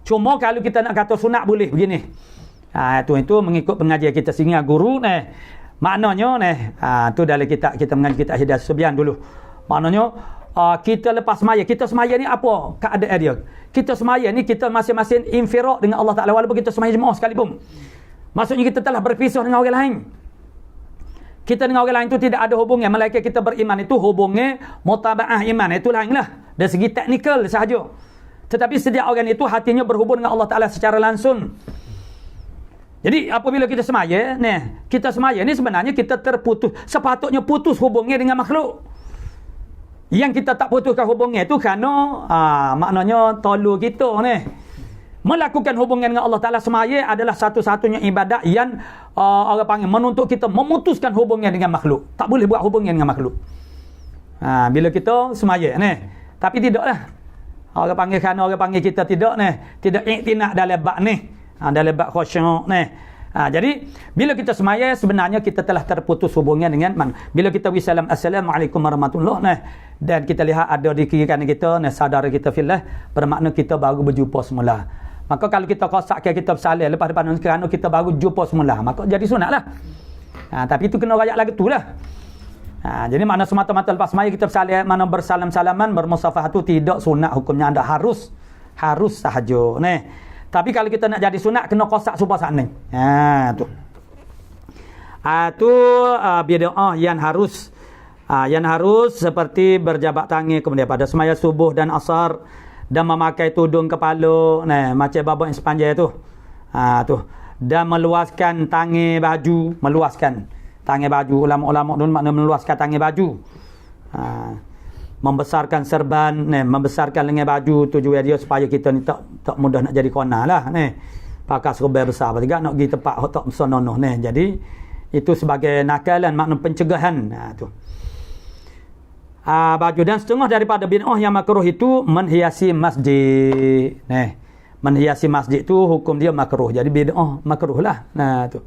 Cuma kalau kita nak kata sunat boleh begini. Itu mengikut pengajian kita singa guru Maknanya tu dalam kita mengaji kitab Hidayah Subyan dulu. Maknanya kita lepas semaya, kita semaya ni apa keadaan dia? Kita semaya ni kita masing-masing infiraq dengan Allah Ta'ala walaupun kita semaya jemaah sekalipun. Maksudnya kita telah berpisah dengan orang lain. Kita dengan orang lain itu tidak ada hubungan. Malaikat kita beriman itu hubungan mutaba'ah iman. Itu lainlah. Dari segi teknikal sahaja. Tetapi setiap orang itu hatinya berhubung dengan Allah Ta'ala secara langsung. Jadi apabila kita semaya, kita semaya ni sebenarnya kita terputus. Sepatutnya putus hubungan dengan makhluk. Yang kita tak putuskan hubungan itu kerana maknanya tolong kita melakukan hubungan dengan Allah Ta'ala semaya adalah satu-satunya ibadat yang orang panggil menuntut kita memutuskan hubungan dengan makhluk. Tak boleh buat hubungan dengan makhluk. Bila kita semaya tapi tidaklah. Orang panggil kerana orang panggil kita tidak iktinaq dalam bab dalam bab khusyuk jadi bila kita semaya sebenarnya kita telah terputus hubungan dengan mana. Bila kita wisalam assalamualaikum warahmatullahi dan kita lihat ada di kiri kanan kita saudara kita fillah, bermakna kita baru berjumpa semula. Maka kalau kita qasakkan kita bersalin lepas depan kerana kita baru jumpa semula, maka jadi sunatlah. Tapi itu kena rakyat lagu tulah. Jadi makna semata-mata lepas semaya kita bersalin, mana bersalam-salaman bermusafahah itu tidak sunat hukumnya, anda harus sahaja Tapi kalau kita nak jadi sunat kena kosak supaya sana. Ha tu. Tu bid'ah yang harus seperti berjabat tangan kemudian pada semaya subuh dan asar dan memakai tudung kepala macam babak yang sepanjang tu. Tu. Dan meluaskan tangan baju, ulama-ulama dulu makna meluaskan tangan baju. Membesarkan serban, membesarkan lengan baju tujuan dia supaya kita ni tak mudah nak jadi kona lah pakai serban besar juga nak pergi tempat hok tak sononoh jadi itu sebagai nakalan makna pencegahan tu. Baju dan setengah daripada bid'ah yang makruh itu menghiasi masjid. Menghiasi masjid tu hukum dia makruh. Jadi bid'ah makruh lah. Tu.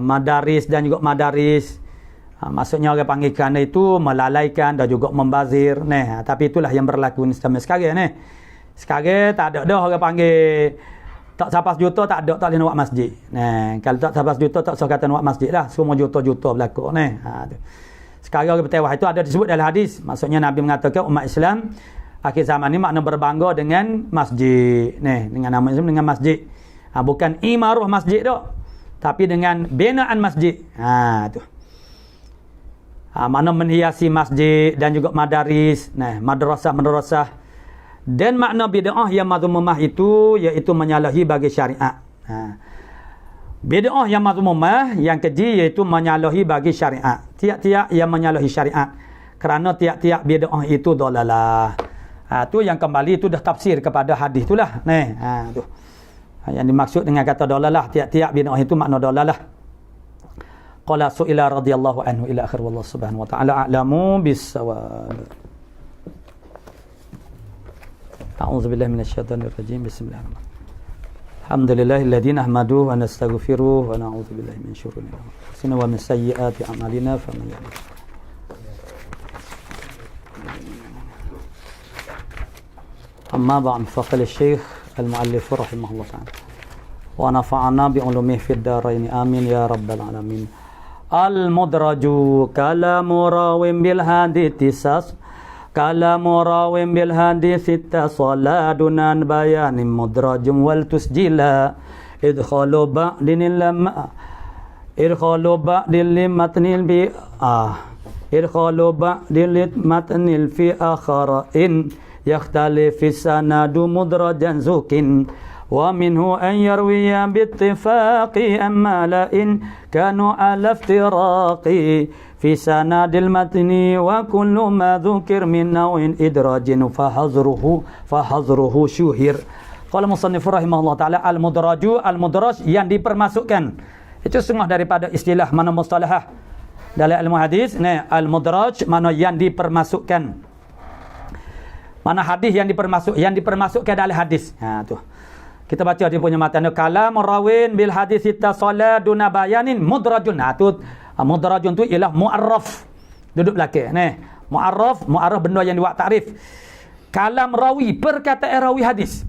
Madaris dan juga madaris. Maksudnya orang panggil kerana itu melalaikan dan juga membazir. Tapi itulah yang berlaku sampai sekarang. Sekarang tak ada dah orang panggil tak sampai juta tak ada tak boleh nak buat masjid. Kalau tak sampai juta tak usah kata nak buat masjid lah. Semua juta-juta berlaku. Tu. Sekarang orang bertawah itu ada disebut dalam hadis. Maksudnya Nabi mengatakan umat Islam akhir zaman ni makna berbangga dengan masjid. Dengan nama Islam dengan masjid. Bukan imarah masjid tu. Tapi dengan binaan masjid. Tu. Makna menghiasi masjid dan juga madaris, madrasah. Dan makna bid'ah yang mazmumah itu iaitu menyalahi bagi syariat. Bid'ah yang mazmumah yang keji iaitu menyalahi bagi syariat. Tiap-tiap yang menyalahi syariat. Kerana tiap-tiap bid'ah itu dalalah. Tu yang kembali itu dah tafsir kepada hadis itulah. Tu. Yang dimaksud dengan kata dalalah tiap-tiap bid'ah itu makna dalalah. Qala su'ila radhiyallahu anhu ila akhir wallahu subhanahu wa ta'ala a'lamu bis-shawab. A'udzu billahi minasyaitonir rajim. Bismillahirrahmanirrahim. Alhamdulillahilladzi nahmaduhu wa nastaghfiruh wa na'udzu billahi min syururi anfusina wa min sayyiati a'malina faman yahdihillahu amma ba'd faqala asy-syaikh al-mu'allif rahimahullah ta'ala wa nafa'ana bi 'ulumihi fid dharain amin ya rabbal alamin. Al-mudraju kalamu rawin bil hadits kalamu rawin bil hadits tasalladunan bayanin mudrajum wal tusjila idkhalu ba'din lamma idkhalu ba'dil matnil bi idkhalu ba'dil matnil fi akhara in yakhtalifi sanadu mudrajan zukin wa minhu an yarwiya bittifaqi amma la in kanu ala iftiraqi fi sanadil matni wa kullu ma dhukir min naw'in idrajin fahazruhu syuhir. Qala musannif rahimahullah taala al-mudraj yang dipermasukkan. Itu setengah daripada istilah mana mustalahah dalam ilmu hadis. Al-mudraj mana yang dipermasukkan. Mana hadis yang dipermasukkan dalam hadis. Tu. Kita baca dia punya matan kalam rawin bil hadis ittasala duna bayanin mudrajun. Tu mudrajun tu ialah mu'arraf. Duduk belakang mu'arraf benda yang dibuat takrif. Kalam rawi perkataan rawi hadis.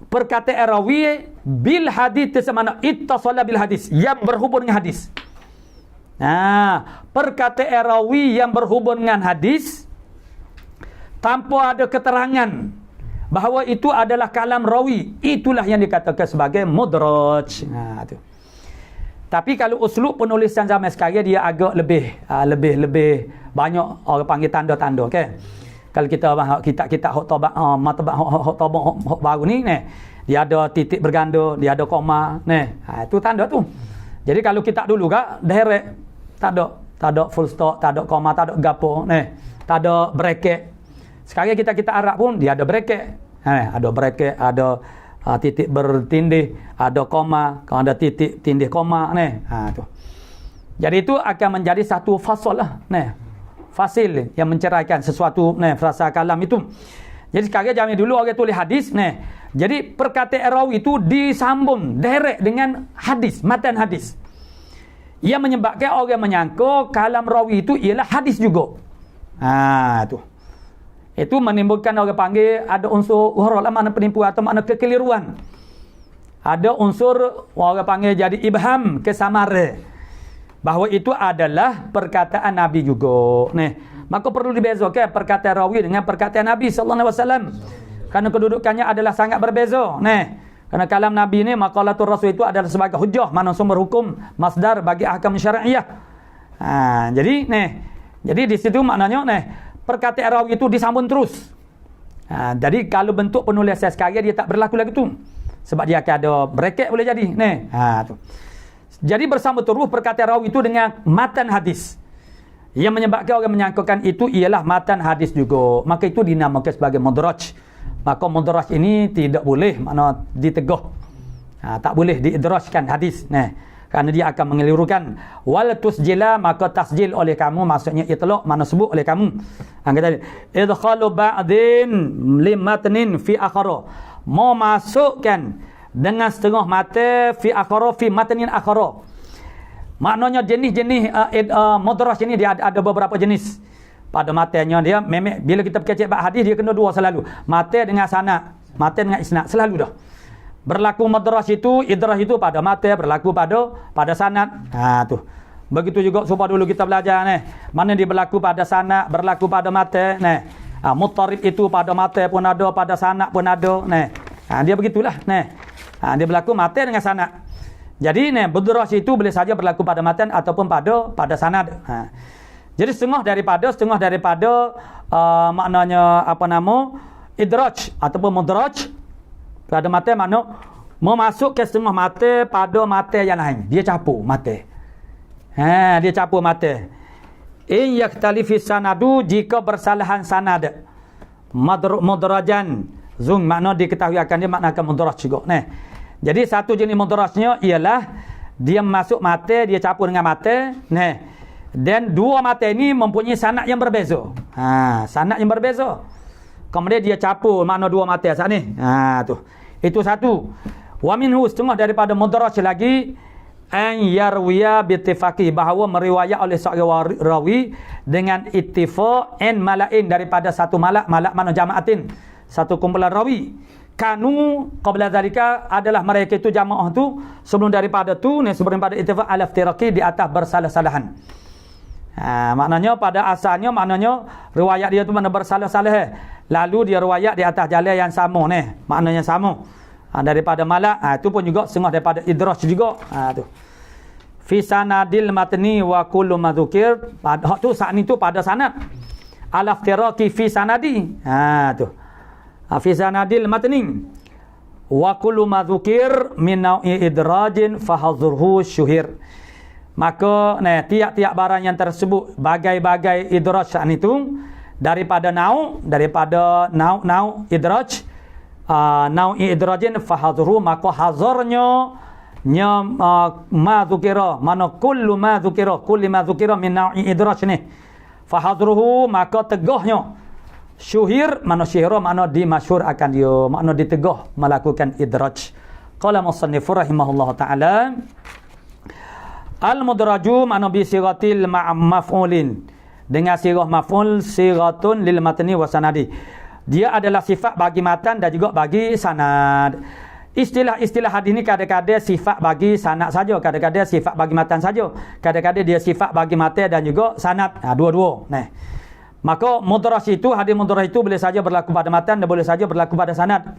Perkataan rawi bil hadis semana ittasala bil hadis yang berhubung dengan hadis. Perkataan rawi yang berhubung dengan hadis tanpa ada keterangan bahawa itu adalah kalam rawi, itulah yang dikatakan sebagai mudraj. Tu. Tapi kalau uslub penulisan zaman sekarang dia agak lebih banyak orang panggil tanda-tanda, okey. Kalau kita hok tabak hok baru ni dia ada titik berganda, dia ada koma, itu tanda tu. Jadi kalau kita dulu direct tak ada full stop, tak ada koma, tak ada gapo, tak ada bracket. Sekarang kita Arab pun dia ada bracket. Ada bracket, ada titik bertindih, ada koma, kalau ada titik tindih koma tu. Jadi itu akan menjadi satu fasal lah, fasil yang menceraikan sesuatu frasa kalam itu. Jadi sekarang zaman dulu orang tulis hadis jadi perkataan rawi itu disambung direct dengan hadis, matan hadis. Ia menyebabkan orang menyangka kalam rawi itu ialah hadis juga. Tu. Itu menimbulkan orang panggil ada unsur gharar, makna penipuan atau makna kekeliruan. Ada unsur orang panggil jadi ibham, kesamara. Bahawa itu adalah perkataan Nabi juga. Maka perlu dibezakan perkataan rawi dengan perkataan Nabi sallallahu alaihi wasallam. Kerana kedudukannya adalah sangat berbeza. Kerana kalam Nabi ni maqalatul Rasul itu adalah sebagai hujjah, mana sumber hukum, masdar bagi ahkam syariah. Jadi di situ maknanya perkataan rawi itu disambung terus. Jadi kalau bentuk penulisan sekarang dia tak berlaku lagi tu. Sebab dia akan ada bracket boleh jadi. Tu. Jadi bersambung terus perkataan rawi itu dengan matan hadis. Yang menyebabkan orang menyangkakan itu ialah matan hadis juga. Maka itu dinamakan sebagai mudraj. Maka mudraj ini tidak boleh makna ditegah. Tak boleh diidrajkan hadis. Kerana dia akan mengelirukan. Wal tusjila, maka tasjil oleh kamu, maksudnya itlaq, mana sebut oleh kamu. Kata idkhalu ba'din limatnin fi akhara. Mau masukkan dengan setengah mata fi akhara, fi matnin akhara. Maknanya jenis-jenis mudraj ini dia ada beberapa jenis. Pada matanya dia memang bila kita berkecek bab hadis dia kena dua selalu. Mata dengan sanad, mata dengan isnad selalu dah. Berlaku mudraj itu, idraj itu pada mata, berlaku pada sanad. Tu. Begitu juga supaya dulu kita belajar mana dia berlaku pada sanad, berlaku pada mata muttarib itu pada mata pun ada, pada sanad pun ada dia begitulah dia berlaku mata dengan sanad. Jadi mudraj itu boleh saja berlaku pada matan ataupun pada sanad. Jadi setengah daripada maknanya idraj ataupun mudraj pada mata makna memasuk ke setengah mata pada mata yang lain. Dia capur mata. Dia capur mata. In yakhtalifi sanadu, jika bersalahan sanad. Mudrajan. Zung makna diketahui akan dia makna akan mudraj juga. Jadi satu jenis mudrajnya ialah dia masuk mata, dia capur dengan mata. Dan dua mata ini mempunyai sanad yang berbeza. Sanad yang berbeza. Kemudian dia capur makna dua mata saat ni. Tu. Itu satu. Wa minhu, setengah daripada mudraj lagi an yarwiya bi ittifaqi, bahawa meriwayat oleh seorang rawi dengan ittifaq an malain, daripada satu malak mana jamaatin, satu kumpulan rawi. Kanu qabla zalika, adalah mereka itu jamaah tu sebelum daripada tu sebelum daripada ittifaq ala iftiraqi, di atas bersalah-salahan. Maknanya pada asalnya maknanya riwayat dia tu mana bersalah-salah, lalu dia riwayat di atas jalan yang sama maknanya sama daripada malak. Itu pun juga setengah daripada idraj juga. Tu fi sanadil matni wa kullu ma dzukir, hak tu saat ni tu pada sanad ala iftiraqi fi sanadi. Tu fi sanadil matni wa kullu ma dzukir min nau'i idrajin fahadhurhu syuhir. Maka tiap-tiap barang yang tersebut bagai-bagai idraj saat itu daripada nau idraj, nau'i idrajin fahadhuru, maka hazarnya ma dzukira, mana kullu ma dzukira min nau'i idraj ni fahadhuruhu, maka tegahnya syuhir, mana syihra makna dimasyhur akan dia, makna ditegah melakukan idraj. Qala musannif rahimahullah taala al-mudraju makna bi siratil maf'ulin, dengan sirah maf'ul, siratun lil matni wa sanadi. Dia adalah sifat bagi matan dan juga bagi sanad. Istilah-istilah hadis ni kadang-kadang sifat bagi sanad saja, kadang-kadang sifat bagi matan saja, kadang-kadang dia sifat bagi matan dan juga sanad. Dua-dua. Maka mudraj itu, hadis mudraj itu boleh saja berlaku pada matan dan boleh saja berlaku pada sanad.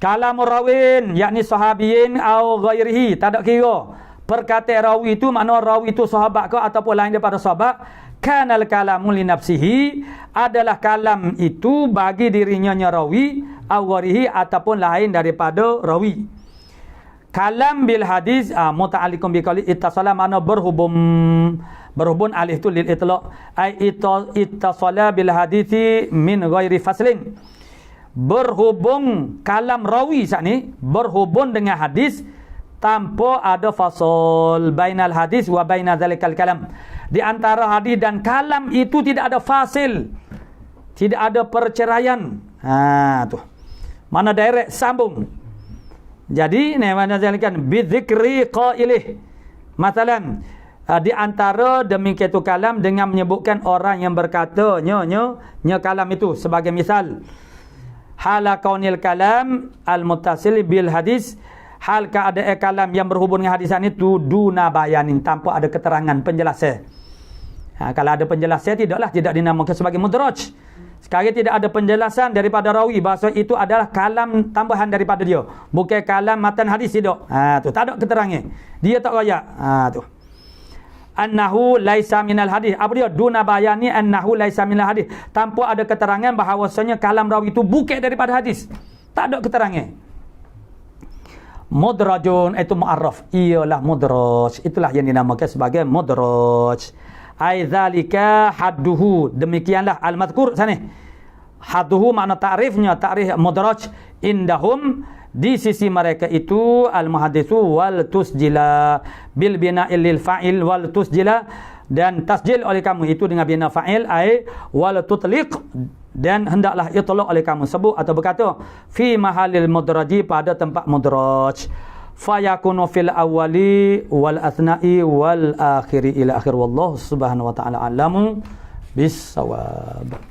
Kalamur rawin, yakni sahabiyin au ghairihi, tak ada kira. Perkataan rawi itu makna rawi itu sahabat ke ataupun lain daripada sahabat. Kanal kalamu li nafsihi, adalah kalam itu bagi dirinya rawi, awarihi ataupun lain daripada rawi. Kalam bil hadis muta'alliqun bi qali ittasala, makna berhubung alif tu lil itlaq, ai ittasala bil hadisi min ghairi faslin. Berhubung kalam rawi saat ni berhubung dengan hadis tanpa ada fasal bainal hadis wa baina zalikal kalam. Di antara hadis dan kalam itu tidak ada fasil, tidak ada perceraian. Tu. Mana direct sambung. Jadi mana zalikan bi dzikri qailih. Masalan di antara demikian itu kalam dengan menyebutkan orang yang berkata nya kalam itu, sebagai misal hala kaunil kalam al muttasil bil hadis, hal keadaan kalam yang berhubung dengan hadisan itu duna bayanin, tanpa ada keterangan penjelasan. Kalau ada penjelasan tidak dinamakan sebagai mudraj. Sekarang tidak ada penjelasan daripada rawi bahasa itu adalah kalam tambahan daripada dia. Bukan kalam matan hadis tidak. Tu tak ada keterangan. Dia tak royak. Tu. Annahu laisa minal hadis. Apa dia? Duna bayani annahu laisa minal hadis. Tanpa ada keterangan bahawasanya kalam rawi itu bukan daripada hadis. Tak ada keterangan. Mudrajun itu mu'arraf. Ialah mudraj. Itulah yang dinamakan sebagai mudraj. Aidzalika hadduhu. Demikianlah al-madhkur sana. Hadduhu makna ta'rifnya, ta'rif mudraj indahum di sisi mereka itu al-muhadditsu wal tusjila bil bina'il lil fa'il wal tusjila, dan tasjil oleh kamu itu dengan bina fa'il ai wal tutliq, dan hendaklah itlaq oleh kamu sebut atau berkata fi mahalil mudraji pada tempat mudraj. Fayakunu fil awwali wal athna'i wal akhiri ila akhir. Wallahu subhanahu wa ta'ala alamu bis sawab.